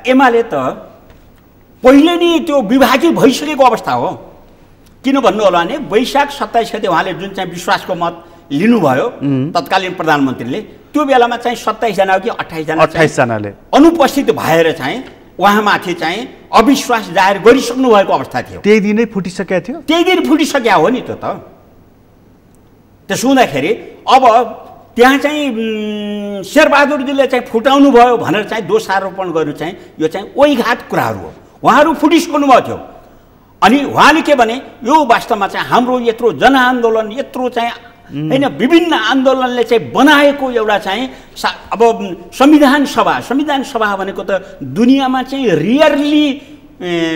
[SPEAKER 2] एमाले त पहिले नै त्यो विभाजित भइसकेको अवस्था हो। किन भन्नु होला भने वैशाख 27 गते उहाँले जुन चाहिँ विश्वासको मत लिनुभयो तत्कालीन प्रधानमन्त्रीले त्यो बेलामा चाहिँ 27 जना हो कि 28
[SPEAKER 1] जनाले
[SPEAKER 2] अनुपस्थित भएर चाहिँ उहाँमाथि चाहिँ अविश्वास जाहेर गरिसक्नु भएको अवस्था थियो।
[SPEAKER 1] त्यही दिनै फुटिसकेको थियो,
[SPEAKER 2] त्यही दिन फुटिसक्या हो नि त्यो त। त्यसो हुँदाखेरि अब त्यहाँ चाहिँ शेरबहादुरजीले चाहिँ फुटाउनु भयो भनेर चाहिँ दोषारोपण गर्नु चाहिँ यो चाहिँ ओइघात कुराहरू हो। उहाँहरू फुटिसक्नु भएको थियो अनि उहाँले के भने यो वास्तवमा चाहिँ हाम्रो यत्रो जनआन्दोलन यत्रो चाहिँ हैन विभिन्न आन्दोलनले चाहिँ बनाएको एउटा चाहिँ अब संविधान सभा भनेको त दुनियाँमा चाहिँ रियरली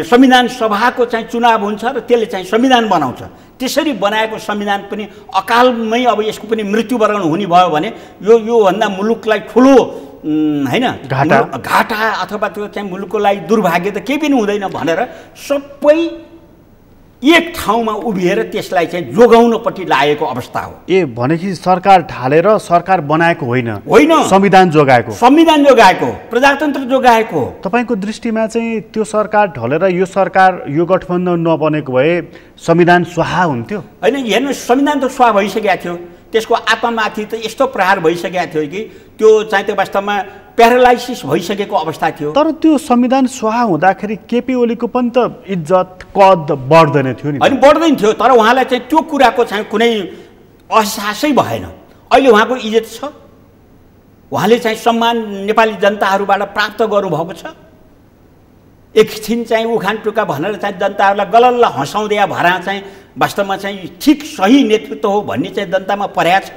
[SPEAKER 2] संविधान सभाको चाहिँ चुनाव हुन्छ र त्यसले चाहिँ संविधान बनाउँछ। त्यसरी बनाएको संविधान पनि अकालमै अब यसको पनि मृत्युवरण हुने भयो भने योभन्दा मुलुकलाई ठुलो हैन घाटा अथवा त्यो चाहिँ मुलुकको लागि दुर्भाग्य त केही पनि हुँदैन भनेर सबै एक ठाउँमा उभिएर त्यसलाई चाहिँ जोगाउनपट्टि लागेको अवस्था हो।
[SPEAKER 1] भनेपछि सरकार ढालेर सरकार बनाएको होइन,
[SPEAKER 2] संविधान जोगाएको प्रजातन्त्र जोगाएको।
[SPEAKER 1] तपाईँको दृष्टिमा चाहिँ त्यो सरकार ढलेर यो सरकार यो गठबन्धन नबनेको भए संविधान स्वाहा हुन्थ्यो?
[SPEAKER 2] होइन, हेर्नु, संविधान त स्वाहा भइसकेको थियो, त्यसको आत्मामाथि त यस्तो प्रहार भइसकेको थियो कि त्यो चाहिँ त्यो वास्तवमा प्यारालाइसिस भइसकेको अवस्था थियो।
[SPEAKER 1] तर त्यो संविधान स्वाहा हुँदाखेरि केपी ओलीको पनि त इज्जत कद बढ्दैन थियो नि?
[SPEAKER 2] होइन, बढ्दैन थियो, तर उहाँलाई चाहिँ त्यो कुराको चाहिँ कुनै अहसासै भएन। अहिले उहाँको इज्जत छ, उहाँले चाहिँ सम्मान नेपाली जनताहरूबाट प्राप्त गर्नुभएको छ। एकछिन चाहिँ उखान टुक्का भनेर चाहिँ जनताहरूलाई गलल्ल हँसाउँदै भरा चाहिँ वास्तवमा चाहिँ ठिक सही नेतृत्व हो भन्ने चाहिँ जनतामा पर्या छ।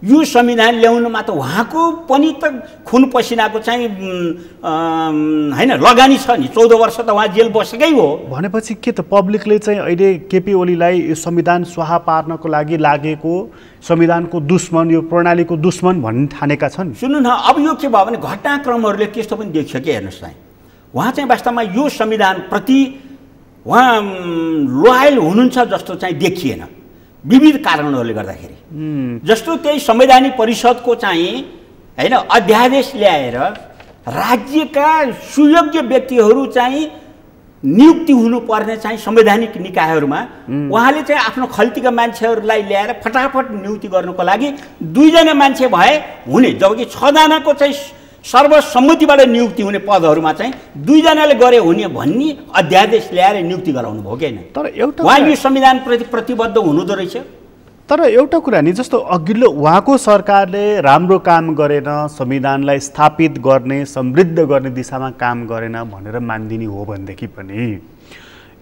[SPEAKER 2] यो संविधान ल्याउनुमा त उहाँको पनि त खुन पसिनाको चाहिँ हैन लगानी छ नि। 14 वर्ष त उहाँ जेल बसेकै हो।
[SPEAKER 1] भनेपछि के त पब्लिकले चाहिँ अहिले केपी ओलीलाई यो संविधान स्वाहा पार्नको लागि लागेको संविधानको दुश्मन, यो प्रणालीको दुश्मन भन्न ठानेका छन्?
[SPEAKER 2] सुन्नु न, अब यो के भयो भने घटनाक्रमहरूले त्यस्तो पनि देखियो कि हेर्नुहोस् है, उहाँ चाहिँ वास्तवमा यो संविधानप्रति उहाँ लोयल हुनुहुन्छ जस्तो चाहिँ देखिएन विविध कारणहरूले गर्दाखेरि। जस्तो त्यही संवैधानिक परिषदको चाहिँ हैन अध्यादेश ल्याएर राज्यका सुयोग्य व्यक्तिहरू चाहिँ नियुक्ति हुनुपर्ने चाहिँ संवैधानिक निकायहरूमा उहाँले चाहिँ आफ्नो खल्तीका मान्छेहरूलाई ल्याएर फटाफट नियुक्ति गर्नुको लागि 2 जना मान्छे भए हुने, जबकि 6 जनाको चाहिँ सर्वसम्मतिबाट नियुक्ति हुने पदहरूमा चाहिँ 2 जनाले गरे हुने भन्ने अध्यादेश ल्याएर नियुक्ति गराउनु भयो कि?
[SPEAKER 1] तर एउटा
[SPEAKER 2] उहाँ यो संविधानप्रति प्रतिबद्ध हुनुहुँदो रहेछ।
[SPEAKER 1] तर एउटा कुरा नि, जस्तो अघिल्लो उहाँको सरकारले राम्रो काम गरेन, संविधानलाई स्थापित गर्ने समृद्ध गर्ने दिशामा काम गरेन भनेर मान्दिने हो भनेदेखि पनि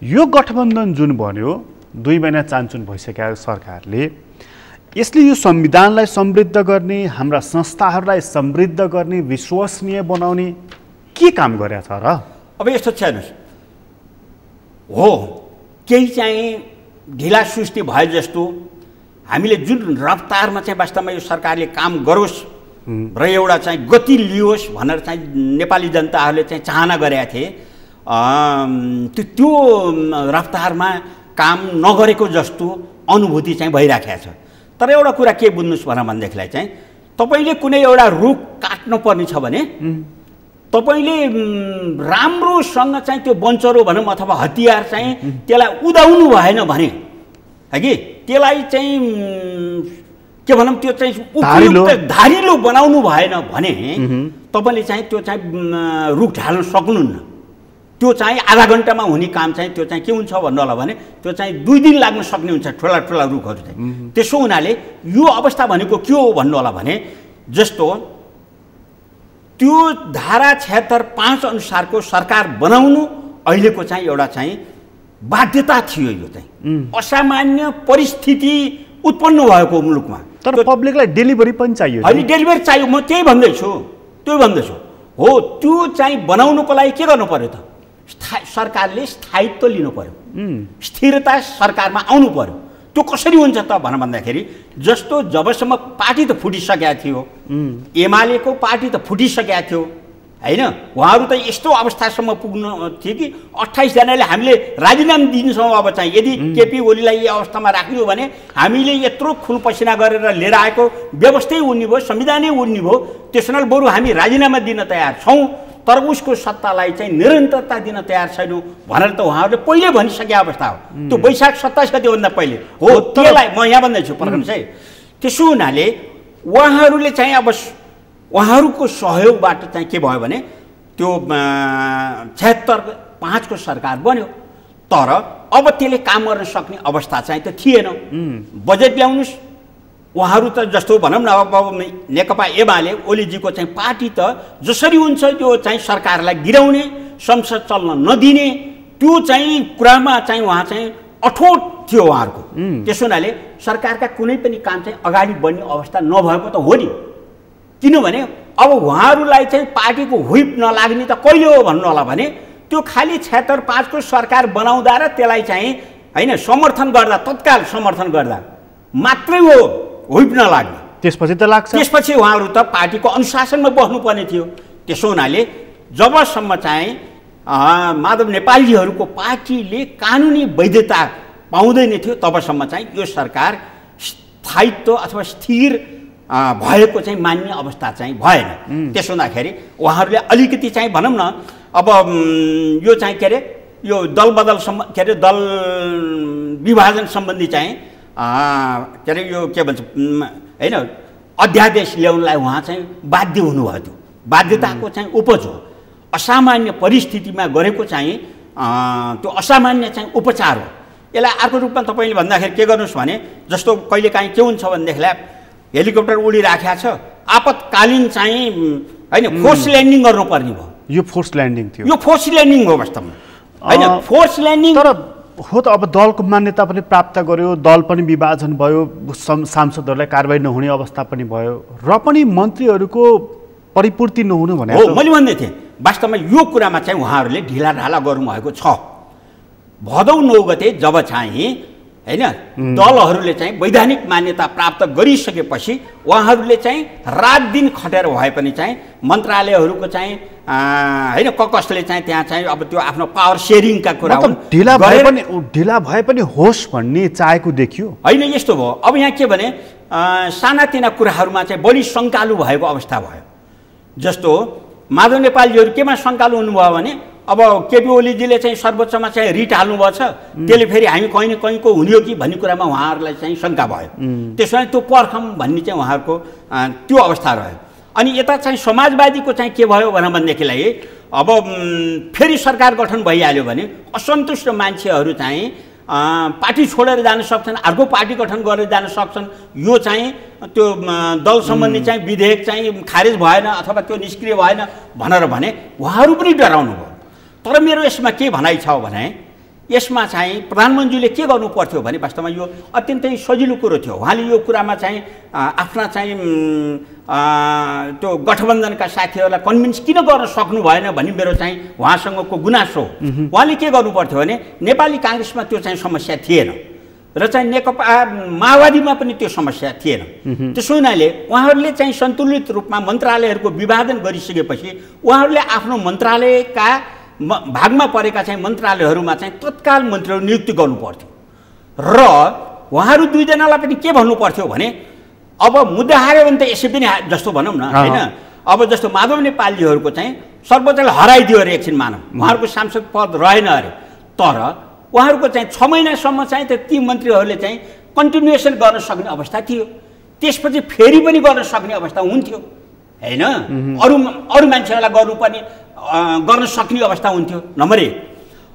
[SPEAKER 1] यो गठबन्धन जुन बन्यो 2 महिना चान्चुन भइसकेको सरकारले, यसले यो संविधानलाई समृद्ध गर्ने, हाम्रा संस्थाहरूलाई समृद्ध गर्ने, विश्वसनीय बनाउने के काम गरेछ र?
[SPEAKER 2] अब यस्तो छ हेर्नुहोस्, हो केही चाहिँ ढिला सुस्ती भए जस्तो हामीले जुन रफ्तारमा चाहिँ वास्तवमा यो सरकारले काम गरोस् र एउटा चाहिँ गति लियोस् भनेर चाहिँ नेपाली जनताहरूले चाहिँ चाहना गरेका थिए, त्यो रफ्तारमा काम नगरेको जस्तो अनुभूति चाहिँ भइराखेको छ। तर एउटा कुरा के बुझ्नुहोस् भनेदेखिलाई चाहिँ तपाईँले कुनै एउटा रुख काट्नु पर्ने छ भने तपाईँले राम्रोसँग चाहिँ त्यो बन्चरो भनौँ अथवा हतियार चाहिँ त्यसलाई उदाउनु भएन भने है कि त्यसलाई चाहिँ के भनौँ त्यो चाहिँ उपयुक्त धारिलो बनाउनु भएन भने तपाईँले चाहिँ त्यो चाहिँ रुख ढाल्न सक्नुहुन्न। त्यो चाहिँ आधा घन्टामा हुने काम चाहिँ त्यो चाहिँ के हुन्छ भन्नु होला भने त्यो चाहिँ 2 दिन लाग्न सक्ने हुन्छ ठुला ठुला रुखहरू चाहिँ। त्यसो हुनाले यो अवस्था भनेको के हो भन्नु होला भने जस्तो त्यो धारा 76(5) अनुसारको सरकार बनाउनु अहिलेको चाहिँ एउटा चाहिँ बाध्यता थियो। यो चाहिँ असामान्य परिस्थिति उत्पन्न भएको मुलुकमा।
[SPEAKER 1] तर पब्लिकलाई डेलिभरी पनि चाहियो।
[SPEAKER 2] अहिले डेलिभरी चाहियो, म त्यही भन्दैछु। हो त्यो चाहिँ बनाउनुको लागि के गर्नु पर्यो त? सरकारले स्थायित्व लिनु पर्यो, स्थिरता सरकारमा आउनु पर्यो। त्यो कसरी हुन्छ त भन्दाखेरि जस्तो जबसम्म पार्टी त फुटिसकेको थियो, एमालेको पार्टी त फुटिसकेको थियो हैन, उहाँहरू त यस्तो अवस्थासम्म पुग्नु थियो कि 28 जनाले हामीले राजीनामा दिन्छौँ। अब चाहिँ यदि केपी ओलीलाई यो अवस्थामा राख्नु हो भने हामीले यत्रो खुन पसिना गरेर लिएर आएको व्यवस्थै उड्ने भयो, संविधानै उड्ने भयो, त्यसैले बरु हामी राजीनामा दिन तयार छौँ तर उसको सत्तालाई चाहिँ निरन्तरता दिन तयार छैनौँ भनेर त उहाँहरूले पहिले भनिसके अवस्था हो। त्यो वैशाख 27 गतेभन्दा पहिले हो। त्यसलाई म यहाँ भन्दैछु पर्खनुहोस् है। त्यसो हुनाले उहाँहरूले चाहिँ अब उहाँहरूको सहयोगबाट चाहिँ के भयो भने त्यो 76(5) को सरकार बन्यो, तर अब त्यसले काम गर्न सक्ने अवस्था चाहिँ त थिएन। बजेट ल्याउनुहोस्, उहाँहरू त जस्तो भनौँ न अब नेकपा एमाले ओलीजीको चाहिँ पार्टी त जसरी हुन्छ त्यो चाहिँ सरकारलाई गिराउने, संसद चल्न नदिने, त्यो चाहिँ कुरामा चाहिँ उहाँ चाहिँ अठोट थियो उहाँहरूको। त्यसो हुनाले सरकारका कुनै पनि काम चाहिँ अगाडि बढ्ने अवस्था नभएको त हो नि। किनभने अब उहाँहरूलाई चाहिँ पार्टीको व्हिप नलाग्ने त कहिले हो भन्नु होला भने त्यो खालि 76(5) को सरकार बनाउँदा र त्यसलाई चाहिँ होइन समर्थन गर्दा तत्काल समर्थन गर्दा मात्रै हो हुइप नलाग्ने।
[SPEAKER 1] त्यसपछि त लाग्छ।
[SPEAKER 2] त्यसपछि उहाँहरू त पार्टीको अनुशासनमा बस्नुपर्ने थियो। त्यसो हुनाले जबसम्म चाहिँ माधव नेपालजीहरूको पार्टीले कानुनी वैधता पाउँदैन थियो तबसम्म चाहिँ यो सरकार स्थायित्व अथवा स्थिर भएको चाहिँ मान्ने अवस्था चाहिँ भएन। त्यसो हुँदाखेरि उहाँहरूले अलिकति चाहिँ भनौँ न अब यो चाहिँ के अरे यो दलबदल के अरे दल विभाजन सम्बन्धी चाहिँ के अरे यो के भन्छ होइन अध्यादेश ल्याउनलाई उहाँ चाहिँ बाध्य हुनुभयो। त्यो बाध्यताको चाहिँ उपज हो। असामान्य परिस्थितिमा गरेको चाहिँ त्यो असामान्य चाहिँ उपचार हो। यसलाई अर्को रूपमा तपाईँले भन्दाखेरि के गर्नुहोस् भने जस्तो कहिलेकाहीँ के हुन्छ भनेदेखिलाई हेलिकप्टर उडिराखेको छ आपतकालीन चाहिँ होइन फोर्स ल्यान्डिङ गर्नुपर्ने भयो।
[SPEAKER 1] यो फोर्स ल्यान्डिङ थियो।
[SPEAKER 2] यो फोर्स ल्यान्डिङ हो वास्तवमा होइन फोर्स ल्यान्डिङ।
[SPEAKER 1] तर हो त अब दलको मान्यता पनि प्राप्त गर्यो, दल पनि विभाजन भयो, सांसदहरूलाई कारबाही नहुने अवस्था पनि भयो र पनि मन्त्रीहरूको परिपूर्ति नहुनु भने
[SPEAKER 2] हो। मैले भन्दै थिएँ वास्तवमा यो कुरामा चाहिँ उहाँहरूले ढिलाढाला गर्नुभएको छ। भदौ 9 गते जब चाहिँ होइन दलहरूले चाहिँ वैधानिक मान्यता प्राप्त गरिसकेपछि उहाँहरूले चाहिँ रात दिन खटेर भए पनि चाहिँ मन्त्रालयहरूको चाहिँ होइन कसले चाहिँ त्यहाँ चाहिँ अब त्यो आफ्नो पावर सेयरिङका कुरा
[SPEAKER 1] ढिला भए पनि होस् भन्ने चाहेको देखियो
[SPEAKER 2] होइन। यस्तो भयो अब यहाँ के भने सानातिना कुराहरूमा चाहिँ बढी शङ्कालु भएको अवस्था भयो। जस्तो माधव नेपालजीहरू केमा शङ्कालु हुनुभयो भने अब केपी ओलीजीले चाहिँ सर्वोच्चमा चाहिँ रिट हाल्नुभएको छ, त्यसले फेरि हामी कहीँ न कहीँको हुने हो कि भन्ने कुरामा उहाँहरूलाई चाहिँ शङ्का भयो। त्यसो भने त्यो पर्खम भन्ने चाहिँ उहाँहरूको त्यो अवस्था रह्यो। अनि यता चाहिँ समाजवादीको चाहिँ के भयो भनेदेखिलाई अब फेरि सरकार गठन भइहाल्यो भने असन्तुष्ट मान्छेहरू चाहिँ पार्टी छोडेर जान सक्छन्, अर्को पार्टी गठन गरेर जान सक्छन्। यो चाहिँ त्यो दल सम्बन्धी चाहिँ विधेयक चाहिँ खारेज भएन अथवा त्यो निष्क्रिय भएन भनेर भने उहाँहरू पनि डराउनु भयो। तर मेरो यसमा के भनाइ छ भने यसमा चाहिँ प्रधानमन्त्रीले के गर्नु पर्थ्यो भने वास्तवमा यो अत्यन्तै सजिलो कुरो थियो। उहाँले यो कुरामा चाहिँ आफ्ना चाहिँ त्यो गठबन्धनका साथीहरूलाई कन्भिन्स किन गर्न सक्नु भएन भन्ने मेरो चाहिँ उहाँसँगको गुनासो हो। उहाँले के गर्नु पर्थ्यो भने नेपाली काङ्ग्रेसमा त्यो चाहिँ समस्या थिएन र चाहिँ नेकपा माओवादीमा पनि त्यो समस्या थिएन। त्यसो हुनाले उहाँहरूले चाहिँ सन्तुलित रूपमा मन्त्रालयहरूको विभाजन गरिसकेपछि उहाँहरूले आफ्नो मन्त्रालयका भागमा परेका चाहिँ मन्त्रालयहरूमा चाहिँ तत्काल मन्त्रीहरू नियुक्ति गर्नु पर्थ्यो र उहाँहरू दुईजनालाई पनि के भन्नु पर्थ्यो भने अब मुद्दा हार्यो भने त यसै पनि जस्तो भनौँ न होइन अब जस्तो माधव नेपालजीहरूको चाहिँ सर्वोच्चले हराइदियो अरे एकछिन मानव उहाँहरूको सांसद पद रहेन अरे तर उहाँहरूको चाहिँ 6 महिनासम्म चाहिँ ती मन्त्रीहरूले चाहिँ कन्टिन्युएसन गर्न सक्ने अवस्था थियो। त्यसपछि फेरि पनि गर्न सक्ने अवस्था हुन्थ्यो होइन। अरू मान्छेहरूलाई गर्नुपर्ने गर्न सक्ने अवस्था हुन्थ्यो नम्बर 1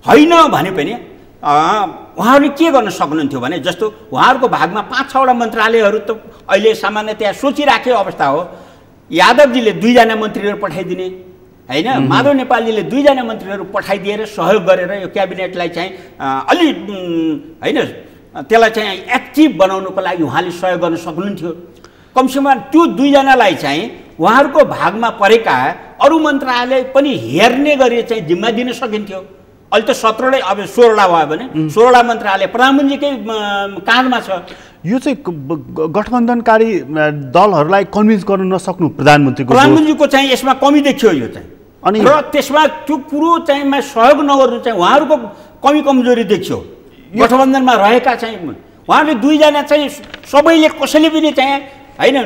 [SPEAKER 2] होइन भने पनि उहाँहरूले के गर्न सक्नुहुन्थ्यो भने जस्तो उहाँहरूको भागमा 5-6वटा मन्त्रालयहरू त अहिले सामान्यतया सोचिराखेको अवस्था हो। यादवजीले 2 जना मन्त्रीहरू पठाइदिने होइन, माधव नेपालजीले 2 जना मन्त्रीहरू पठाइदिएर सहयोग गरेर यो क्याबिनेटलाई चाहिँ अलि होइन त्यसलाई चाहिँ एक्टिभ बनाउनुको लागि उहाँले सहयोग गर्न सक्नुहुन्थ्यो। कमसेकम त्यो 2 जनालाई चाहिँ उहाँहरूको भागमा परेका अरू मन्त्रालय पनि हेर्ने गरी चाहिँ जिम्मा दिन सकिन्थ्यो। अहिले त 17 अब 16 भयो भने 16 मन्त्रालय प्रधानमन्त्रीकै काँधमा छ।
[SPEAKER 1] यो चाहिँ गठबन्धनकारी दलहरूलाई कन्भिन्स गर्न नसक्नु
[SPEAKER 2] प्रधानमन्त्रीको चाहिँ यसमा कमी देखियो यो चाहिँ। अनि र त्यसमा त्यो कुरो चाहिँ सहयोग नगर्नु चाहिँ उहाँहरूको कमी कमजोरी देखियो। गठबन्धनमा रहेका चाहिँ उहाँले 2 जना चाहिँ सबैले कसैले पनि चाहिँ होइन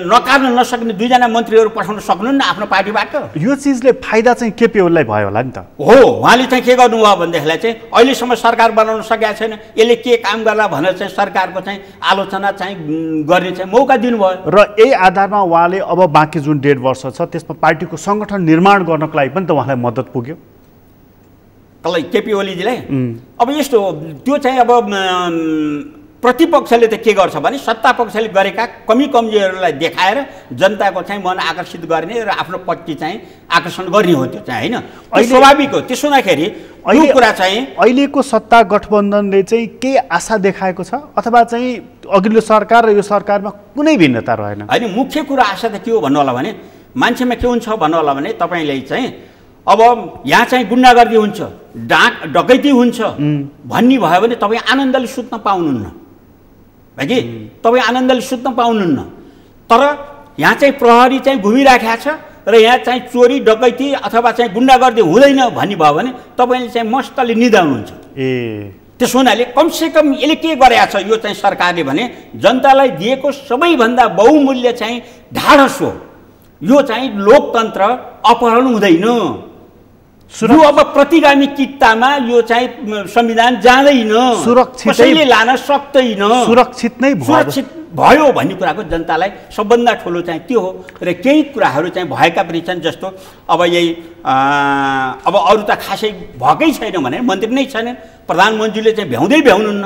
[SPEAKER 2] नकार्न नसक्ने 2 जना मन्त्रीहरू पठाउन सक्नुहुन्न आफ्नो पार्टीबाट।
[SPEAKER 1] यो चिजले फाइदा चाहिँ केपी ओलीलाई भयो होला नि त।
[SPEAKER 2] हो उहाँले चाहिँ के गर्नुभयो भनेदेखिलाई चाहिँ अहिलेसम्म सरकार बनाउन सकेका छैन, यसले के काम गर्ला भनेर चाहिँ सरकारको चाहिँ आलोचना चाहिँ गर्ने चाहिँ मौका दिनुभयो।
[SPEAKER 1] र यही आधारमा उहाँले अब बाँकी जुन 1.5 वर्ष छ त्यसमा पार्टीको सङ्गठन निर्माण गर्नको लागि पनि त उहाँलाई मद्दत पुग्यो
[SPEAKER 2] कसलाई केपी ओलीजीलाई। अब यस्तो त्यो चाहिँ अब प्रतिपक्षले त के गर्छ भने सत्ता पक्षले गरेका कमी कमजोरीहरूलाई देखाएर जनताको चाहिँ मन आकर्षित गर्ने र आफ्नो पट्टि चाहिँ आकर्षण गर्ने हो। त्यो चाहिँ होइन स्वाभाविक हो। त्यसो हुँदाखेरि यो कुरा चाहिँ
[SPEAKER 1] अहिलेको सत्ता गठबन्धनले चाहिँ के आशा देखाएको छ अथवा चाहिँ अघिल्लो सरकार र यो सरकारमा कुनै भिन्नता रहेन?
[SPEAKER 2] होइन मुख्य कुरा आशा त के हो भन्नु होला भने मान्छेमा के हुन्छ भन्नु होला भने तपाईँले चाहिँ अब यहाँ चाहिँ गुन्डागर्दी हुन्छ, डकैती हुन्छ भन्ने भयो भने तपाईँ आनन्दले सुत्न पाउनुहुन्न है कि, तपाईँ आनन्दले सुत्न पाउनुहुन्न। तर यहाँ चाहिँ प्रहरी चाहिँ घुमिराखेको छ र यहाँ चाहिँ चोरी डकैती अथवा चाहिँ गुन्डागर्दी हुँदैन भन्ने भयो भने तपाईँले चाहिँ मस्तले निदाउनुहुन्छ। त्यसो हुनाले कमसेकम यसले के गरेको छ यो चाहिँ सरकारले भने जनतालाई दिएको सबैभन्दा बहुमूल्य चाहिँ ढाडस हो। यो चाहिँ लोकतन्त्र अपहरण हुँदैन। यो अब प्रतिगामी कित्तामा यो चाहिँ संविधान जाँदैन, कसैले लान सक्दैन, सुरक्षित भयो भन्ने कुराको जनतालाई सबभन्दा ठुलो चाहिँ त्यो हो। र केही कुराहरू चाहिँ भएका पनि छन्, जस्तो अब यही अब अरू त खासै भएकै छैन भने मन्त्री नै छैन, प्रधानमन्त्रीले चाहिँ भ्याउनुहुन्न।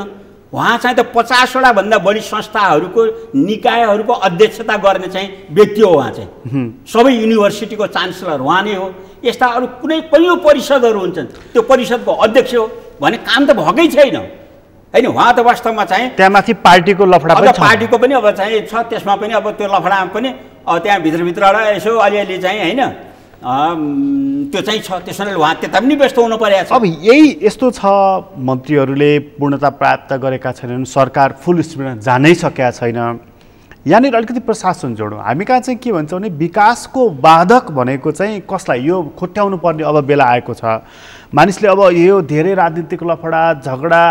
[SPEAKER 2] उहाँ चाहिँ त 50वटा भन्दा बढी संस्थाहरूको निकायहरूको अध्यक्षता गर्ने चाहिँ व्यक्ति हो। उहाँ चाहिँ सबै युनिभर्सिटीको चान्सलर उहाँ नै हो। यस्ता अरू कुनै कैयौँ परिषदहरू हुन्छन्, त्यो परिषदको अध्यक्ष हो भने काम त भएकै छैन होइन। उहाँ त वास्तवमा चाहिँ
[SPEAKER 1] त्यहाँमाथि पार्टीको लफडा पनि छ,
[SPEAKER 2] पार्टीको पनि अब चाहिँ छ, त्यसमा पनि अब त्यो लफडामा पनि त्यहाँ भित्रभित्रबाट यसो अलिअलि चाहिँ होइन त्यो चाहिँ छ। त्यसैले उहाँ त्यता पनि व्यस्त हुनु परेको छ।
[SPEAKER 1] अब यही यस्तो छ, मन्त्रीहरूले पूर्णता प्राप्त गरेका छैनन्, सरकार फुल स्पिडमा जानै सकेका छैन। यहाँनिर अलिकति प्रशासन जोडौँ। हामी कहाँ चाहिँ के भन्छौँ भने विकासको बाधक भनेको चाहिँ कसलाई, यो खुट्याउनु पर्ने अब बेला आएको छ। मानिसले अब यो धेरै राजनीतिक लफडा, झगडा,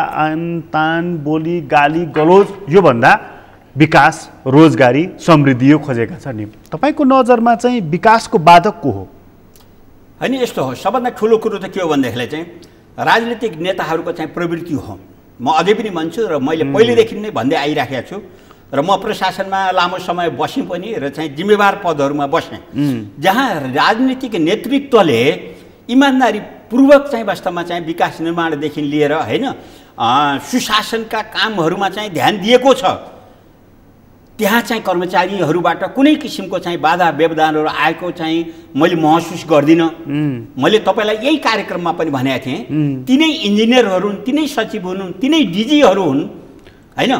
[SPEAKER 1] तान, बोली, गाली, गलोज योभन्दा विकास, रोजगारी, समृद्धि यो खोजेका छ नि। तपाईँको नजरमा चाहिँ विकासको बाधक को हो?
[SPEAKER 2] होइन, यस्तो हो, सबभन्दा ठुलो कुरो त के हो भनेदेखिलाई चाहिँ राजनीतिक नेताहरूको चाहिँ प्रवृत्ति हो। म अझै पनि भन्छु र मैले पहिलेदेखि नै भन्दै आइराखेको छु र म प्रशासनमा लामो समय बसेँ पनि र चाहिँ जिम्मेवार पदहरूमा बसेँ, जहाँ राजनीतिक नेतृत्वले इमान्दारीपूर्वक चाहिँ वास्तवमा चाहिँ विकास निर्माणदेखि लिएर होइन सुशासनका कामहरूमा चाहिँ ध्यान दिएको छ। त्यहाँ चाहिँ कर्मचारीहरूबाट कुनै किसिमको चाहिँ बाधा व्यवधानहरू आएको चाहिँ मैले महसुस गर्दिनँ। मैले तपाईँलाई यही कार्यक्रममा पनि भनेको थिएँ, तिनै इन्जिनियरहरू हुन्, तिनै सचिव हुन्, तिनै डिजीहरू हुन् होइन।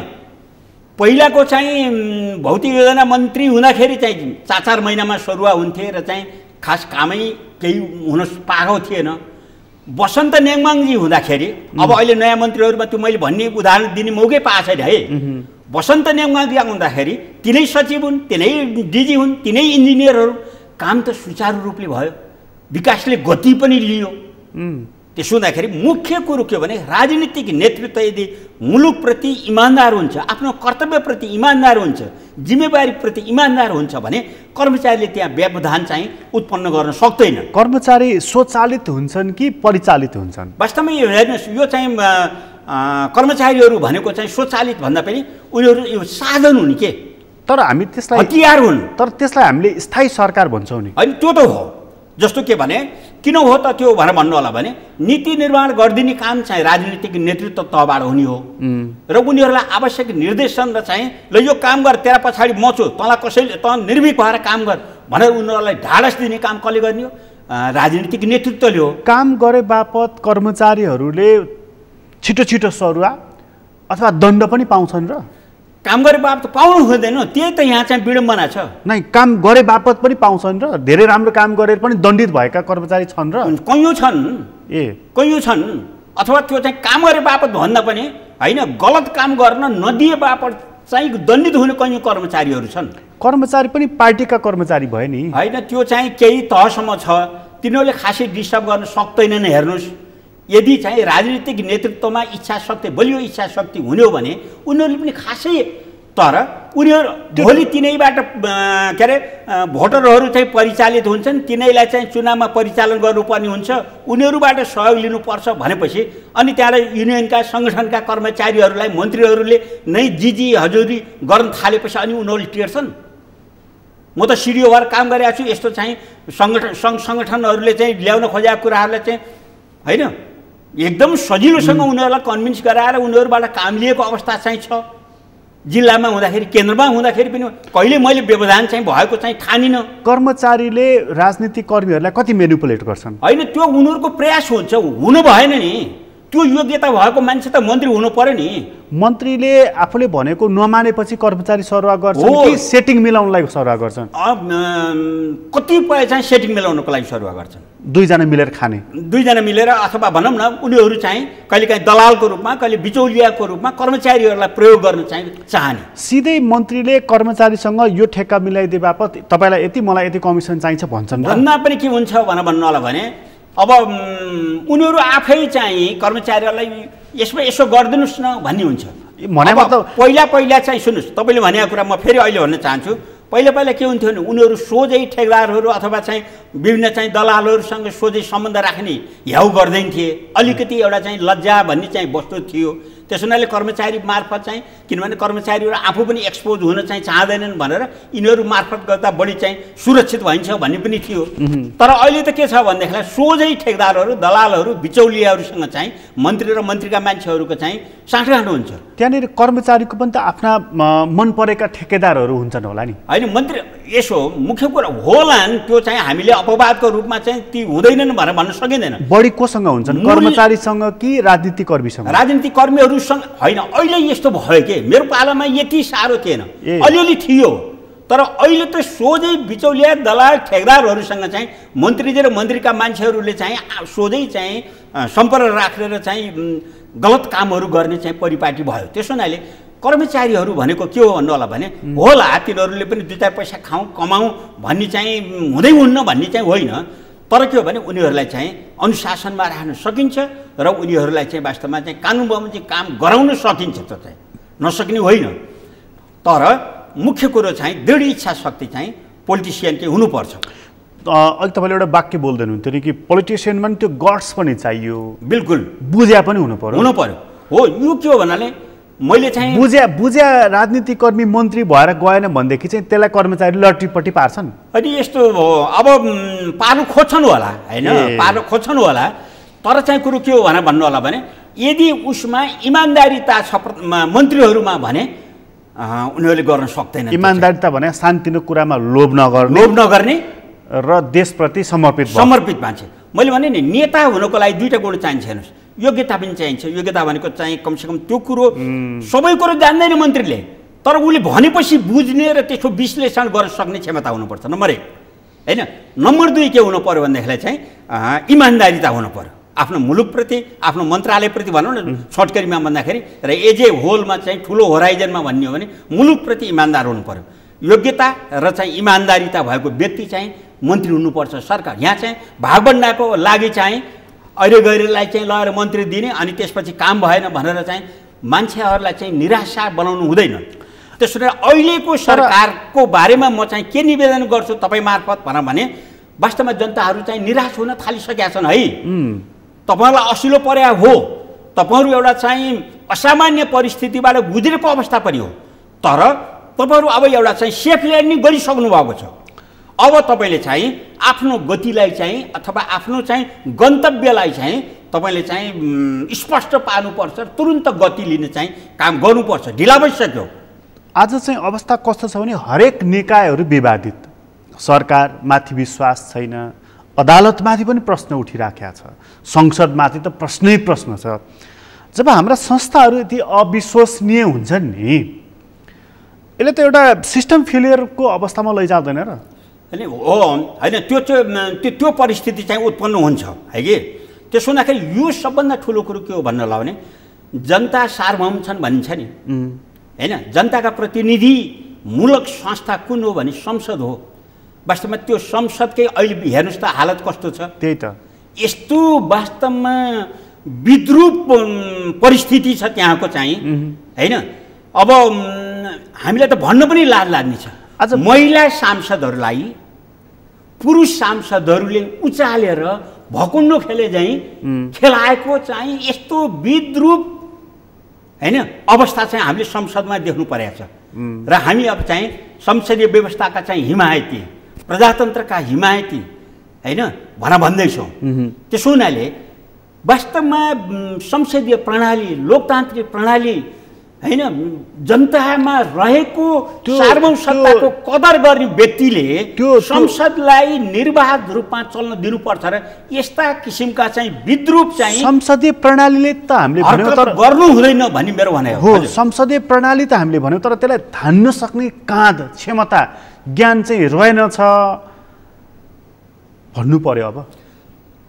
[SPEAKER 2] पहिलाको चाहिँ भौतिक योजना मन्त्री हुँदाखेरि चाहिँ 4-4 महिनामा सरुवा हुन्थे र चाहिँ खास कामै केही हुन पाएको थिएन। बसन्त नेङमाङजी हुँदाखेरि, अब अहिले नयाँ मन्त्रीहरूमा त्यो मैले भन्ने उदाहरण दिने मौकै पाएको छैन है। बसन्त नेङमाङजी आउँदाखेरि तिनै सचिव हुन्, तिनै डिजी हुन्, तिनै इन्जिनियरहरू, काम त सुचारू रूपले भयो, विकासले गति पनि लियो। त्यसो हुँदाखेरि मुख्य कुरो के हो भने राजनीतिक नेतृत्व यदि मुलुकप्रति इमान्दार हुन्छ, आफ्नो कर्तव्यप्रति इमान्दार हुन्छ, जिम्मेवारीप्रति इमान्दार हुन्छ भने कर्मचारीले त्यहाँ व्यवधान चाहिँ उत्पन्न गर्न सक्दैन।
[SPEAKER 1] कर्मचारी स्वचालित हुन्छन् कि परिचालित हुन्छन्?
[SPEAKER 2] वास्तवमा यो हेर्नुहोस्, यो चाहिँ कर्मचारीहरू भनेको चाहिँ स्वचालित भन्दा पनि उनीहरू यो साधन हुन् के,
[SPEAKER 1] तर हामी त्यसलाई
[SPEAKER 2] हतियार हुन्।
[SPEAKER 1] तर त्यसलाई हामीले स्थायी सरकार भन्छौँ नि।
[SPEAKER 2] होइन, त्यो त हो। जस्तो के भने किन हो त त्यो भनेर भन्नु होला भने नीति निर्माण गरिदिने काम चाहिँ राजनीतिक नेतृत्व तहबाट हुने हो र उनीहरूलाई आवश्यक निर्देशन र चाहिँ ल यो काम गर, तेरा पछाडि म छु, तँलाई कसैले त निर्भीक भएर काम गर भनेर उनीहरूलाई ढाडस दिने काम कसले गर्ने हो? राजनीतिक नेतृत्वले हो।
[SPEAKER 1] काम गरे बापत कर्मचारीहरूले छिटो छिटो सरुवा अथवा दण्ड पनि पाउँछन् र
[SPEAKER 2] काम गरे बापत पाउनु हुँदैन। त्यही त यहाँ चाहिँ विडम्बना छ।
[SPEAKER 1] नै काम गरे बापत पनि पाउँछन् र धेरै राम्रो काम गरेर पनि दण्डित भएका कर्मचारी छन् र
[SPEAKER 2] कैयौँ छन्। कैयौँ छन्। अथवा त्यो चाहिँ काम गरे बापत भन्दा पनि होइन, गलत काम गर्न नदिए बापत चाहिँ दण्डित हुने कैयौँ कर्मचारीहरू छन्।
[SPEAKER 1] कर्मचारी पनि पार्टीका कर्मचारी भयो नि
[SPEAKER 2] होइन, त्यो चाहिँ केही तहसम्म छ, तिनीहरूले खासै डिस्टर्ब गर्न सक्दैनन्। हेर्नुहोस्, यदि चाहिँ राजनीतिक नेतृत्वमा इच्छा शक्ति, बलियो इच्छा शक्ति हुने हो भने उनीहरूले पनि खासै, तर उनीहरू भोलि तिनैबाट के अरे भोटरहरू चाहिँ परिचालित हुन्छन्, तिनैलाई चाहिँ चुनावमा परिचालन गर्नुपर्ने हुन्छ, उनीहरूबाट सहयोग लिनुपर्छ भनेपछि अनि त्यहाँबाट युनियनका सङ्गठनका कर्मचारीहरूलाई मन्त्रीहरूले नै जिजी हजुरी गर्न थालेपछि अनि उनीहरूले टिर्छन्। म त सिडिओ भएर काम गरिरहेको छु। यस्तो चाहिँ सङ्गठनहरूले चाहिँ ल्याउन खोजेका कुराहरूलाई चाहिँ होइन एकदम सजिलोसँग उनीहरूलाई कन्भिन्स गराएर उनीहरूबाट काम लिएको अवस्था चाहिँ छ। जिल्लामा हुँदाखेरि, केन्द्रमा हुँदाखेरि पनि कहिले मैले व्यवधान चाहिँ भएको चाहिँ ठानिनँ।
[SPEAKER 1] कर्मचारीले राजनीतिक कर्मीहरूलाई कति मेनिपुलेट गर्छन्?
[SPEAKER 2] होइन, त्यो उनीहरूको प्रयास हुन्छ, हुनु भएन नि। त्यो योग्यता भएको मान्छे त मन्त्री हुनु पर्यो नि।
[SPEAKER 1] मन्त्रीले आफूले भनेको नमानेपछि कर्मचारी सरुवा गर्छन् कि सेटिङ मिलाउनलाई सरुवा गर्छन्?
[SPEAKER 2] कतिपय चाहिँ सेटिङ मिलाउनको लागि सरुवा गर्छन्।
[SPEAKER 1] दुईजना मिलेर खाने,
[SPEAKER 2] दुईजना मिलेर, अथवा भनौँ न उनीहरू चाहिँ कहिलेकाहीँ दलालको रूपमा, कहिले बिचौलियाको रूपमा कर्मचारीहरूलाई प्रयोग गर्न चाहिँ चाहने।
[SPEAKER 1] सिधै मन्त्रीले कर्मचारीसँग यो ठेक्का मिलाइदिए बापत तपाईँलाई यति, मलाई यति कमिसन चाहिन्छ भन्छन्।
[SPEAKER 2] भन्दा पनि के हुन्छ भन्नु होला भने अब उनीहरू आफै चाहिँ कर्मचारीहरूलाई यसमा यसो गरिदिनुहोस् न भन्ने हुन्छ।
[SPEAKER 1] भने मतलब
[SPEAKER 2] पहिला चाहिँ सुन्नुहोस्, तपाईँले भनेको कुरा म फेरि अहिले भन्न चाहन्छु। पहिला के हुन्थ्यो भने उनीहरू सोझै ठेकदारहरू अथवा चाहिँ विभिन्न चाहिँ दलालहरूसँग सोझै सम्बन्ध राख्ने ह्याउ गर्दैन थिए। अलिकति एउटा चाहिँ लज्जा भन्ने चाहिँ वस्तु थियो। त्यसो हुनाले कर्मचारी मार्फत चाहिँ, किनभने कर्मचारीहरू आफू पनि एक्सपोज हुन चाहिँ चाहँदैनन् भनेर यिनीहरू मार्फत गर्दा बढी चाहिँ सुरक्षित भइन्छ भन्ने पनि थियो। तर अहिले त के छ भनेदेखिलाई सोझै ठेकदारहरू, दलालहरू, बिचौलियाहरूसँग चाहिँ मन्त्री र मन्त्रीका मान्छेहरूको चाहिँ साँठगाँठ हुन्छ।
[SPEAKER 1] त्यहाँनिर कर्मचारीको पनि त आफ्ना मन परेका ठेकेदारहरू हुन्छन् होला नि?
[SPEAKER 2] होइन, मन्त्री यसो मुख्य कुरा होलान्, त्यो चाहिँ हामीले अपवादको रूपमा चाहिँ ती हुँदैनन् भनेर भन्न सकिँदैन।
[SPEAKER 1] बढी कोसँग हुन्छन्, कर्मचारीसँग कि राजनीतिक कर्मीसँग?
[SPEAKER 2] राजनीतिक कर्मीहरूसँग होइन। अहिले यस्तो भयो कि मेरो पालामा यति साह्रो थिएन, अलिअलि थियो। तर अहिले त सोझै बिचौलिया, दलाल, ठेकदारहरूसँग चाहिँ मन्त्रीजी र मन्त्रीका मान्छेहरूले चाहिँ सोझै चाहिँ सम्पर्क राखेर चाहिँ गलत कामहरू गर्ने चाहिँ परिपाटी भयो। त्यसो हुनाले कर्मचारीहरू भनेको के हो भन्नु होला भने होला तिनीहरूले पनि दुई चार पैसा खाउँ कमाउँ भन्ने चाहिँ हुँदै हुन्न भन्ने चाहिँ होइन। तर के हो भने उनीहरूलाई चाहिँ अनुशासनमा राख्न सकिन्छ र उनीहरूलाई चाहिँ वास्तवमा चाहिँ कानुन बमोजिम काम गराउन सकिन्छ, त चाहिँ नसक्ने होइन। तर मुख्य कुरो चाहिँ दृढ इच्छा शक्ति चाहिँ पोलिटिसियनकै हुनुपर्छ।
[SPEAKER 1] अघि तपाईँले एउटा वाक्य बोल्दै हुनुहुन्थ्यो नि कि पोलिटिसियनमा नि त्यो गट्स पनि चाहियो।
[SPEAKER 2] बिल्कुल,
[SPEAKER 1] बुझ्या पनि हुनु पर्यो।
[SPEAKER 2] हो, यो के हो भन्नाले मैले चाहिँ
[SPEAKER 1] बुझ्या राजनीतिक कर्मी मन्त्री भएर गएन भनेदेखि चाहिँ त्यसलाई कर्मचारी लट्टीपट्टि पार्छन्।
[SPEAKER 2] अनि यस्तो अब पार्नु खोज्छन् होला, होइन, पार्नु खोज्छन् होला। तर चाहिँ कुरो के हो भनेर भन्नु होला भने यदि उसमा इमान्दारिता छ मन्त्रीहरूमा भने उनीहरूले गर्न सक्दैन।
[SPEAKER 1] इमान्दारिता भने शान्तिको कुरामा लोभ नगर्ने र देशप्रति समर्पित
[SPEAKER 2] मान्छे। मैले भने नि नेता हुनको लागि दुईटा गुण चाहिन्छ। हेर्नुहोस्, योग्यता पनि चाहिन्छ। योग्यता भनेको चाहिँ कमसेकम त्यो कुरो सबै कुरो जान्दैन मन्त्रीले, तर उसले भनेपछि बुझ्ने र त्यसको विश्लेषण गर्न सक्ने क्षमता हुनुपर्छ, नम्बर 1, होइन। नम्बर 2 के हुनु पर्यो भनेदेखिलाई चाहिँ इमान्दारिता हुनु पर्यो आफ्नो मुलुकप्रति, आफ्नो मन्त्रालयप्रति भनौँ न सर्टकरीमा भन्दाखेरि, र एज ए होलमा चाहिँ ठुलो होराइजनमा भन्ने हो भने मुलुकप्रति इमान्दार हुनु पर्यो। योग्यता र चाहिँ इमान्दारिता भएको व्यक्ति चाहिँ मन्त्री हुनुपर्छ। सरकार यहाँ चाहिँ भागबन्डाको लागि चाहिँ अहिले गैरलाई चाहिँ लगेर मन्त्री दिने अनि त्यसपछि काम भएन भनेर चाहिँ मान्छेहरूलाई चाहिँ निराशा बनाउनु हुँदैन। त्यसो भएर अहिलेको सरकारको बारेमा म चाहिँ के निवेदन गर्छु तपाईँ मार्फत भने वास्तवमा जनताहरू चाहिँ निराश हुन थालिसकेका छन् है। तपाईँहरूलाई असिलो पर्या हो, तपाईँहरू एउटा चाहिँ असामान्य परिस्थितिबाट गुज्रेको अवस्था पनि हो, तर तपाईँहरू अब एउटा चाहिँ सेफ ल्यान्डिङ गरिसक्नु भएको छ। अब तपाईँले चाहिँ आफ्नो गतिलाई चाहिँ अथवा आफ्नो चाहिँ गन्तव्यलाई चाहिँ तपाईँले चाहिँ स्पष्ट पार्नुपर्छ, तुरुन्त गति लिने चाहिँ काम गर्नुपर्छ, ढिला भइसक्यो।
[SPEAKER 1] आज चाहिँ अवस्था कस्तो छ भने हरेक निकायहरू विवादित, सरकारमाथि विश्वास छैन, अदालतमाथि पनि प्रश्न उठिराखेको छ, संसदमाथि त प्रश्नै प्रश्न छ। जब हाम्रा संस्थाहरू यति अविश्वसनीय हुन्छन् नि, यसले त एउटा सिस्टम फेलियरको अवस्थामा लैजाँदैन र?
[SPEAKER 2] होइन होइन, त्यो परिस्थिति चाहिँ उत्पन्न हुन्छ है कि। त्यसो हुँदाखेरि यो सबभन्दा ठुलो कुरो के हो भन्नु होला भने जनता सार्वभौम छन् भनिन्छ नि, होइन। जनताका प्रतिनिधि मूलक संस्था कुन हो भने संसद हो। वास्तवमा त्यो संसदकै अहिले हेर्नुहोस् त हालत कस्तो छ।
[SPEAKER 1] त्यही त,
[SPEAKER 2] यस्तो वास्तवमा विद्रूप परिस्थिति छ त्यहाँको चाहिँ, होइन। अब हामीलाई त भन्न पनि लाज लाग्ने छ। आज महिला सांसदहरूलाई पुरुष सांसदहरूले उचालेर भकुन्डो खेले चाहिँ खेलाएको चाहिँ यस्तो विद्रूप, होइन, अवस्था चाहिँ हामीले संसदमा देख्नु परेको छ। र हामी अब चाहिँ संसदीय व्यवस्थाका चाहिँ हिमायती, प्रजातन्त्रका हिमायती, होइन, भन्दैछौँ। त्यसो हुनाले वास्तवमा संसदीय प्रणाली, लोकतान्त्रिक प्रणाली, हैन जनतामा रहेको सार्वभौम सत्ताको कदर गर्ने व्यक्तिले संसदलाई निर्वाध रूपमा चल्न दिनुपर्छ र यस्ता किसिमका चाहिँ विद्रूप चाहिँ
[SPEAKER 1] संसदीय प्रणालीले त हामीले भन्यौ तर
[SPEAKER 2] गर्नु हुँदैन भन्ने मेरो भनाइ
[SPEAKER 1] हो। संसदीय प्रणाली त हामीले भन्यौ तर त्यसलाई धान्न सक्ने काँध क्षमता ज्ञान चाहिँ रहेनछ भन्नु पर्यो।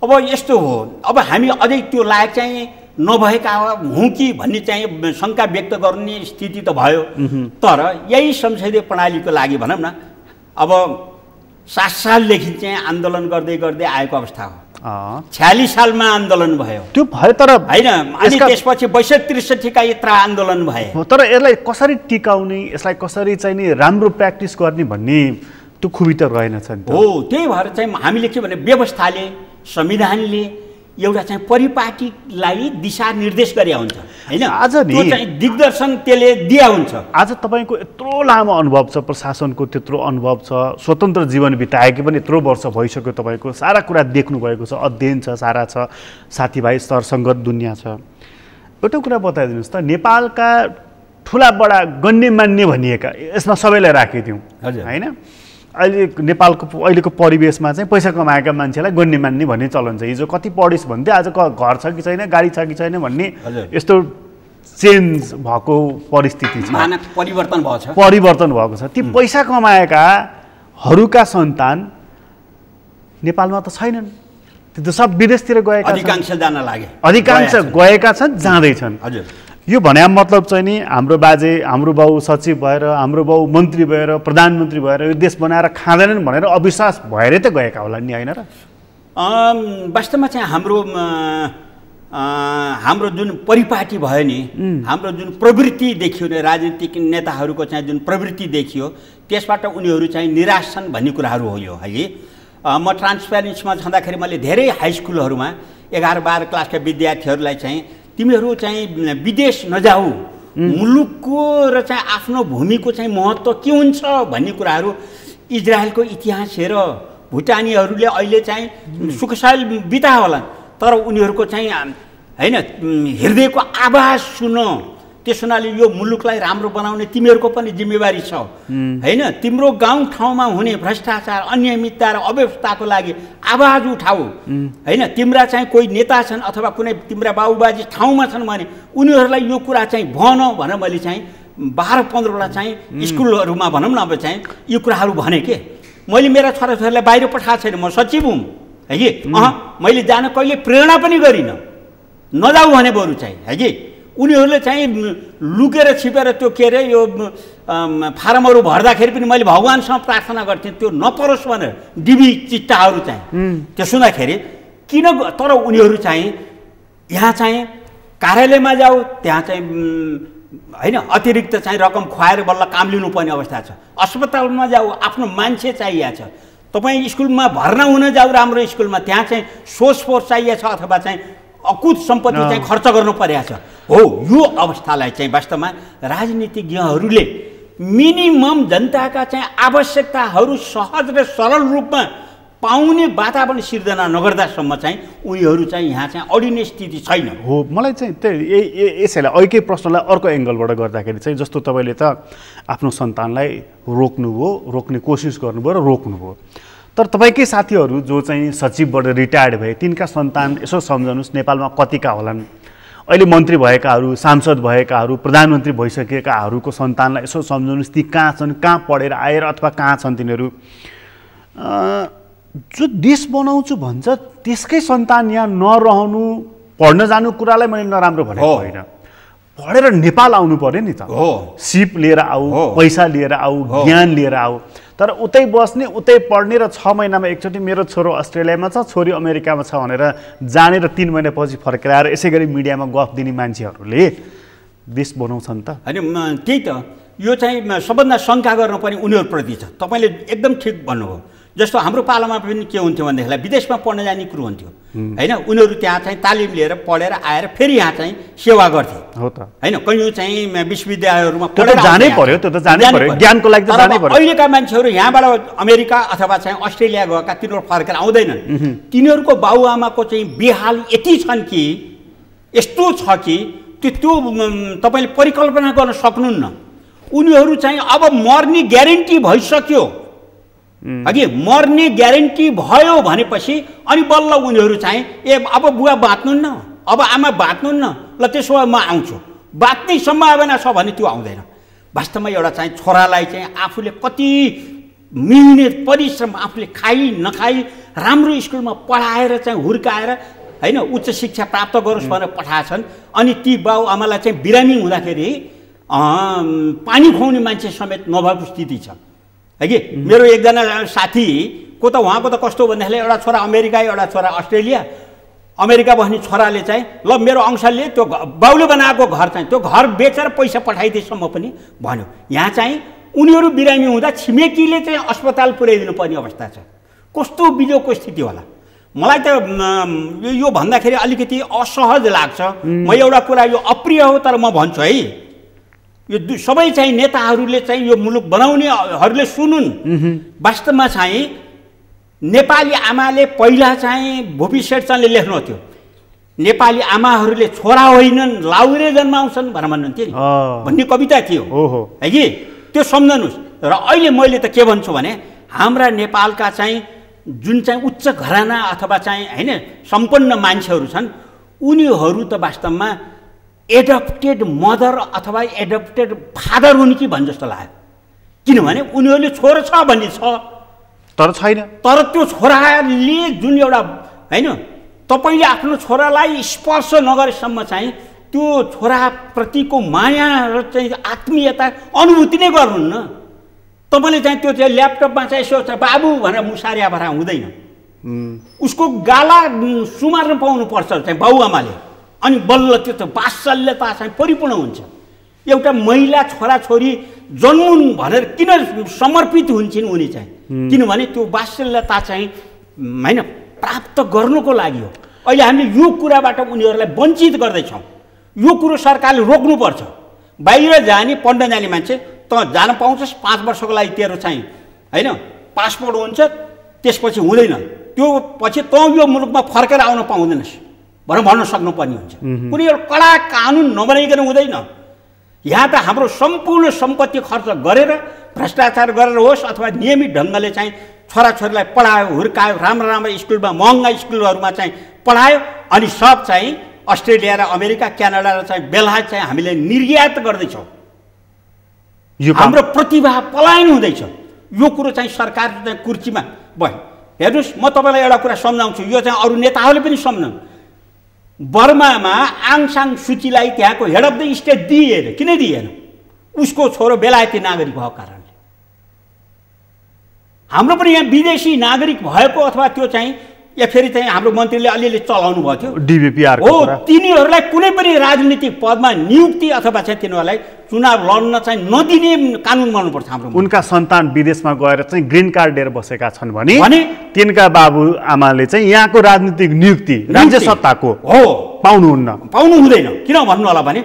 [SPEAKER 2] अब यस्तो हो, अब हामी अझै त्यो लायक चाहिँ नभएका हौँ कि भन्ने चाहिँ शङ्का व्यक्त गर्ने स्थिति त भयो। तर यही संसदीय प्रणालीको लागि भनौँ न अब 7 सालदेखि चाहिँ आन्दोलन गर्दै गर्दै आएको अवस्था हो। 46 सालमा आन्दोलन भयो,
[SPEAKER 1] त्यो भयो तर
[SPEAKER 2] होइन, अनि त्यसपछि 62-63 का यत्र आन्दोलन भए।
[SPEAKER 1] तर यसलाई कसरी टिकाउने, यसलाई कसरी चाहिँ नि राम्रो प्र्याक्टिस गर्ने भन्ने त्यो खुबी त रहेनछ नि।
[SPEAKER 2] हो, त्यही भएर चाहिँ हामीले के भने व्यवस्थाले संविधानले एउटा चाहिँ परिपाटीलाई दिशा निर्देश गरे हुन्छ हैन।
[SPEAKER 1] आज नि
[SPEAKER 2] त्यो चाहिँ दिग्दर्शन त्यसले दिया हुन्छ।
[SPEAKER 1] आज तपाईँको यत्रो लामो अनुभव छ, प्रशासनको त्यत्रो अनुभव छ, स्वतन्त्र जीवन बिताएकै पनि यत्रो वर्ष भइसक्यो, तपाईँको सारा कुरा देख्नु भएको छ, अध्ययन छ, सारा छ, साथीभाइ सरसङ्गत दुनियाँ छ। एउटा कुरा बताइदिनुहोस् त, नेपालका ठुला बडा गण्यमान्य भनिएका यसमा सबैलाई राखिदिउँ हैन, अहिले नेपालको अहिलेको परिवेशमा चाहिँ पैसा कमाएका मान्छेलाई गण्यमान्य भन्ने चलन छ। हिजो कति पढिस् भन्थे, आज घर छ कि छैन, गाडी छ कि छैन भन्ने यस्तो चेन्ज भएको परिस्थिति छ,
[SPEAKER 2] परिवर्तन
[SPEAKER 1] भएको छ। ती पैसा कमाएकाहरूका सन्तान नेपालमा त छैनन्, त्यो त सब विदेशतिर गएका, अधिकांश गएका छन्, जाँदैछन्। यो भने मतलब चाहिँ नि हाम्रो बाजे, हाम्रो बाउ सचिव भएर, हाम्रो बाउ मन्त्री भएर, प्रधानमन्त्री भएर यो देश बनाएर खाँदैनन् भनेर अविश्वास भएरै त गएका होला नि, होइन र?
[SPEAKER 2] वास्तवमा चाहिँ हाम्रो जुन परिपाटी भयो नि, हाम्रो जुन प्रवृत्ति देखियो नि, राजनीतिक नेताहरूको चाहिँ जुन प्रवृत्ति देखियो, त्यसबाट उनीहरू चाहिँ निराश छन् भन्ने कुराहरू हो यो है। म ट्रान्सपेरेन्सीमा छँदाखेरि मैले धेरै हाई स्कुलहरूमा 11-12 क्लासका विद्यार्थीहरूलाई चाहिँ तिमीहरू चाहिँ विदेश नजाऊ, मुलुकको र चाहिँ आफ्नो भूमिको चाहिँ महत्त्व के हुन्छ भन्ने कुराहरू इजरायलको इतिहास हेर, भुटानीहरूले अहिले चाहिँ सुखसाल बितायो होला, तर उनीहरूको चाहिँ हैन हृदयको आवाज सुन, त्यस हुनाले यो मुलुकलाई राम्रो बनाउने तिमीहरूको पनि जिम्मेवारी छ हैन। तिम्रो गाउँ ठाउँमा हुने भ्रष्टाचार, अनियमितता र अव्यवस्थाको लागि आवाज उठाऊ हैन। तिम्रा चाहिँ कोही नेता छन् अथवा कुनै तिम्रा बाबुबाजी ठाउँमा छन् भने उनीहरूलाई यो कुरा चाहिँ भन भनेर मैले चाहिँ 12-15वटा चाहिँ स्कुलहरूमा भनौँ न अब चाहिँ यो कुराहरू भने के। मैले मेरा छोराछोरीलाई बाहिर पठाएको छैन, म सचिव हुँ है कि, मैले जान कहिले प्रेरणा पनि गरिनँ, नजाऊ भने बरु चाहिँ है कि। उनीहरूले चाहिँ लुकेर छिपेर त्यो के अरे यो फारमहरू भर्दाखेरि पनि मैले भगवान्सँग प्रार्थना गर्थेँ त्यो नपरोस् भनेर, डिबी चिट्टाहरू चाहिँ त्यो सुन्दाखेरि किन। तर उनीहरू चाहिँ यहाँ चाहिँ कार्यालयमा जाऊ, त्यहाँ चाहिँ हैन अतिरिक्त चाहिँ रकम खुवाएर बल्ल काम लिनुपर्ने अवस्था छ। अस्पतालमा जाऊ, आफ्नो मान्छे चाहिएको छ। तपाईँ स्कुलमा भर्ना हुन जाऊ राम्रो स्कुलमा, त्यहाँ चाहिँ सोर्स फोर्स चाहिएको छ अथवा चाहिँ अकुत सम्पत्ति चाहिँ खर्च गर्नु परेको छ। हो, यो अवस्थालाई चाहिँ वास्तवमा राजनीतिज्ञहरूले मिनिमम जनताका चाहिँ आवश्यकताहरू सहज र सरल रूपमा पाउने वातावरण सिर्जना नगर्दासम्म चाहिँ उनीहरू चाहिँ यहाँ चाहिँ अडिने स्थिति छैन।
[SPEAKER 1] हो, मलाई चाहिँ त्यही यसैलाई अर्कै प्रश्नलाई अर्को एङ्गलबाट गर्दाखेरि चाहिँ जस्तो तपाईँले त आफ्नो सन्तानलाई रोक्नुभयो, रोक्ने कोसिस गर्नुभयो र रोक्नुभयो, तर तपाईँकै साथीहरू जो चाहिँ सचिवबाट रिटायर्ड भए तिनका सन्तान यसो सम्झनुहोस् नेपालमा कतिका होलान्, अहिले मन्त्री भएकाहरू, सांसद भएकाहरू, प्रधानमन्त्री भइसकेकाहरूको सन्तानलाई यसो सम्झनुहोस्, ती कहाँ छन्, कहाँ पढेर आएर अथवा कहाँ छन् तिनीहरू। जो देश बनाउँछु भन्छ त्यसकै सन्तान यहाँ नरहनु, पढ्न जानु कुरालाई मैले नराम्रो भनेको होइन, पढेर नेपाल आउनु पर्यो नि त। सिप लिएर आऊ, पैसा लिएर आऊ, ज्ञान लिएर आऊ, तर उतै बस्ने, उतै पढ्ने र 6 महिनामा एकचोटि मेरो छोरो अस्ट्रेलियामा छ, छोरी अमेरिकामा छ भनेर जाने र 3 महिनापछि फर्केर आएर यसै गरी मिडियामा गफ दिने मान्छेहरूले देश बनाउँछन् त।
[SPEAKER 2] होइन त्यही त, यो चाहिँ सबभन्दा शङ्का गर्नुपर्ने उनीहरूप्रति छ। तपाईँले एकदम ठिक भन्नुभयो। जस्तो हाम्रो पालामा पनि के हुन्थ्यो भनेदेखिलाई विदेशमा पढ्न जाने कुरो हुन्थ्यो हैन, उनीहरू त्यहाँ चाहिँ तालिम लिएर पढेर आएर फेरि यहाँ चाहिँ सेवा गर्थे।
[SPEAKER 1] हो त
[SPEAKER 2] हैन, कयौँ चाहिँ विश्वविद्यालयहरूमा
[SPEAKER 1] पढेर जानै पर्यो, त्यो त जानै पर्यो, ज्ञानको लागि त जानै पर्यो।
[SPEAKER 2] अहिलेका मान्छेहरू यहाँबाट अमेरिका अथवा चाहिँ अस्ट्रेलिया गएका तिनीहरू फर्केर आउँदैनन्। तिनीहरूको बाबुआमाको चाहिँ बेहाल यति छन् कि, यस्तो छ कि त्यो तपाईँले परिकल्पना गर्न सक्नुहुन्न। उनीहरू चाहिँ अब मर्ने ग्यारेन्टी भइसक्यो, अघि मर्ने ग्यारेन्टी भयो भनेपछि अनि बल्ल उनीहरू चाहिँ अब बुवा बाँच्नुहुन्न, अब आमा बाँच्नुहुन्न, ल त्यसो भए म आउँछु, बाँच्ने सम्भावना छ भने त्यो आउँदैन। वास्तवमा एउटा चाहिँ छोरालाई चाहिँ आफूले कति मिहिनेत परिश्रम आफूले खाइ नखाई राम्रो स्कुलमा पढाएर चाहिँ हुर्काएर होइन उच्च शिक्षा प्राप्त गरोस् भनेर पठाएछन्। अनि ती बाउ आमालाई चाहिँ बिरामी हुँदाखेरि पानी खुवाउने मान्छे समेत नभएको स्थिति छ है कि। मेरो एकजना साथी को त उहाँको त कस्तो भन्दाखेरि एउटा छोरा अमेरिका, एउटा छोरा अस्ट्रेलिया। अमेरिका बस्ने छोराले चाहिँ ल मेरो अंशले त्यो बाउले बनाएको घर चाहिँ त्यो घर बेचेर पैसा पठाइदिएसम्म पनि भन्यो। यहाँ चाहिँ उनीहरू बिरामी हुँदा छिमेकीले चाहिँ अस्पताल पुर्याइदिनु पर्ने अवस्था छ। कस्तो बिजोको स्थिति होला। मलाई त यो भन्दाखेरि अलिकति असहज लाग्छ। म एउटा कुरा यो अप्रिय हो तर म भन्छु है, यो सबै चाहिँ नेताहरूले चाहिँ यो मुलुक बनाउनेहरूले सुनुन्। वास्तवमा चाहिँ नेपाली आमाले पहिला चाहिँ भूपी शेरचनले लेख्नुहुन्थ्यो, नेपाली आमाहरूले छोरा होइनन् लाउरे जन्माउँछन् भनेर भन्नुहुन्थ्यो नि भन्ने कविता थियो है कि। त्यो सम्झनुहोस्। र अहिले मैले त के भन्छु भने हाम्रा नेपालका चाहिँ जुन चाहिँ उच्च घराना अथवा चाहिँ होइन सम्पन्न मान्छेहरू छन् उनीहरू त वास्तवमा एडप्टेड मदर अथवा एडप्टेड फादर हुन् कि भन् जस्तो लाग्यो। किनभने उनीहरूले छोरो छ भन्ने छ
[SPEAKER 1] तर छैन। तर
[SPEAKER 2] त्यो छोराले जुन एउटा होइन तपाईँले आफ्नो छोरालाई स्पर्श नगरेसम्म चाहिँ त्यो छोराप्रतिको माया र चाहिँ आत्मीयता अनुभूति नै गर्नुहुन्न। तपाईँले चाहिँ त्यो चाहिँ ल्यापटपमा चाहिँ यसो बाबु भनेर मुसार्या भरा हुँदैन। उसको गाला सुमार्न पाउनुपर्छ चाहिँ बाउआमाले, अनि बल्ल त्यो त वात्सल्यता चाहिँ परिपूर्ण हुन्छ। एउटा महिला छोराछोरी जन्मुन् भनेर किन समर्पित हुन्छन् उनी चाहिँ, किनभने त्यो वात्सल्यता चाहिँ होइन प्राप्त गर्नुको लागि हो। अहिले हामीले यो कुराबाट उनीहरूलाई वञ्चित गर्दैछौँ। यो कुरो सरकारले रोक्नुपर्छ। बाहिर जाने पढ्न जाने मान्छे त जान पाउँछस्, 5 वर्षको लागि तेरो चाहिँ होइन पासपोर्ट हुन्छ, त्यसपछि हुँदैन, त्यो पछि त यो मुलुकमा फर्केर आउन पाउँदैनस् भनेर भन्न सक्नुपर्ने हुन्छ। कुनै एउटा कडा कानुन नबनाइकन हुँदैन। यहाँ त हाम्रो सम्पूर्ण सम्पत्ति खर्च गरेर भ्रष्टाचार गरेर होस् अथवा नियमित ढङ्गले चाहिँ छोराछोरीलाई पढायो हुर्कायो, राम्रो राम्रो स्कुलमा महँगा स्कुलहरूमा चाहिँ पढायो, अनि सब चाहिँ अस्ट्रेलिया र अमेरिका क्यानाडा र चाहिँ बेलायत चाहिँ हामीले निर्यात गर्दैछौँ। हाम्रो प्रतिभा पलायन हुँदैछ। यो कुरो चाहिँ सरकार चाहिँ कुर्सीमा भयो। हेर्नुहोस् म तपाईँलाई एउटा कुरा सम्झाउँछु, यो चाहिँ अरू नेताहरूले पनि सम्झाउनु। बर्मामा आङ सान सुचीलाई त्यहाँको हेड अफ द स्टेट दिएन। किन दिएन? उसको छोरो बेलायती नागरिक भएको कारणले। हाम्रो पनि यहाँ विदेशी नागरिक भएको अथवा त्यो चाहिँ या फेरि चाहिँ हाम्रो मन्त्रीले अलिअलि चलाउनु भएको थियो
[SPEAKER 1] डिबिपिआर
[SPEAKER 2] हो, तिनीहरूलाई कुनै पनि राजनीतिक पदमा नियुक्ति अथवा चाहिँ तिनीहरूलाई चुनाव लड्न चाहिँ नदिने कानुन बनाउनुपर्छ हाम्रो।
[SPEAKER 1] उनका सन्तान विदेशमा गएर चाहिँ ग्रिन कार्ड लिएर बसेका छन् भने तिनका बाबु आमाले चाहिँ यहाँको राजनीतिक नियुक्ति राज्य सत्ताको
[SPEAKER 2] हो पाउनु हुँदैन। किन भन्नु होला भने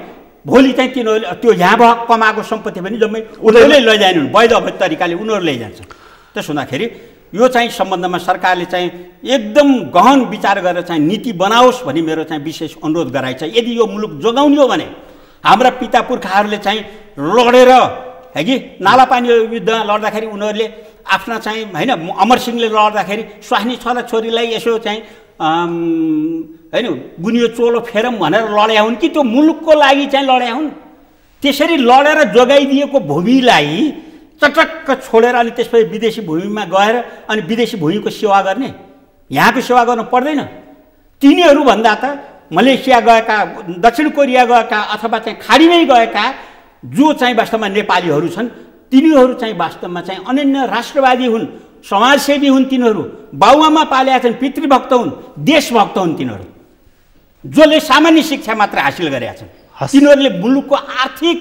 [SPEAKER 2] भोलि चाहिँ तिनीहरूले त्यो यहाँ कमाएको सम्पत्ति पनि जम्मै उनीहरूले लैजानु, वैध अवैध तरिकाले उनीहरू लैजान्छ। त्यसो हुँदाखेरि यो चाहिँ सम्बन्धमा सरकारले चाहिँ एकदम गहन विचार गरेर चाहिँ नीति बनाओस् भनी मेरो चाहिँ विशेष अनुरोध गराइ छ। यदि यो मुलुक जोगाउने हो भने हाम्रा पिता पुर्खाहरूले चाहिँ लडेर है कि नालापानी युद्ध लड्दाखेरि उनीहरूले आफ्ना चाहिँ होइन अमरसिंहले लड्दाखेरि स्वास्नी छोराछोरीलाई यसो चाहिँ होइन गुनियो चोलो फेरौँ भनेर लड्या हुन् कि त्यो मुलुकको लागि चाहिँ लड्या हुन्? त्यसरी लडेर जोगाइदिएको भूमिलाई चटक्क छोडेर अनि त्यसपछि विदेशी भूमिमा गएर अनि विदेशी भूमिको सेवा गर्ने, यहाँको सेवा गर्न पर्दैन? तिनीहरू भन्दा त मलेसिया गएका, दक्षिण कोरिया गएका अथवा चाहिँ खाडीमै गएका जो चाहिँ वास्तवमा नेपालीहरू छन् तिनीहरू चाहिँ वास्तवमा चाहिँ अनन्य राष्ट्रवादी हुन्, समाजसेवी हुन्। तिनीहरू बाउआमा पालेका छन्, पितृभक्त हुन्, देशभक्त हुन्। तिनीहरू जसले सामान्य शिक्षा मात्र हासिल गरेका छन्, तिनीहरूले मुलुकको आर्थिक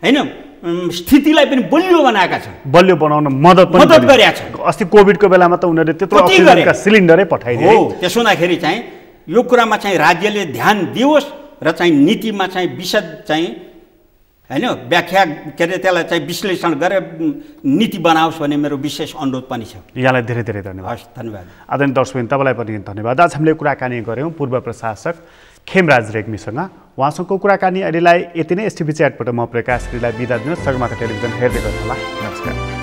[SPEAKER 2] होइन स्थितिलाई पनि बलियो बनाएका छन्,
[SPEAKER 1] बलियो बनाउन मद्दत
[SPEAKER 2] गरेका छन्।
[SPEAKER 1] अस्ति कोभिडको बेलामा त उनीहरूले त्यत्रो अक्सिजनका सिलिन्डरै पठाइदिए
[SPEAKER 2] हो। त्यसो हुँदाखेरि चाहिँ यो कुरामा चाहिँ राज्यले ध्यान दियोस् र चाहिँ नीतिमा चाहिँ विशद चाहिँ होइन व्याख्या के अरे त्यसलाई चाहिँ विश्लेषण गरेर नीति बनाओस् भन्ने मेरो विशेष अनुरोध पनि छ।
[SPEAKER 1] यहाँलाई धेरै धेरै धन्यवाद।
[SPEAKER 2] हस्, धन्यवाद।
[SPEAKER 1] आदरणीय दर्शकबिन, तपाईँलाई पनि धन्यवाद। आज हामीले कुराकानी गऱ्यौँ पूर्व प्रशासक खेमराज रेग्मीसँग। उहाँसँगको कुराकानी अहिलेलाई यति नै। एसटिभी च्याटबाट म प्रकाश गिरीलाई बिदा दिन सगरमाथा टेलिभिजन हेर्दै गर्नुहोला। नमस्कार।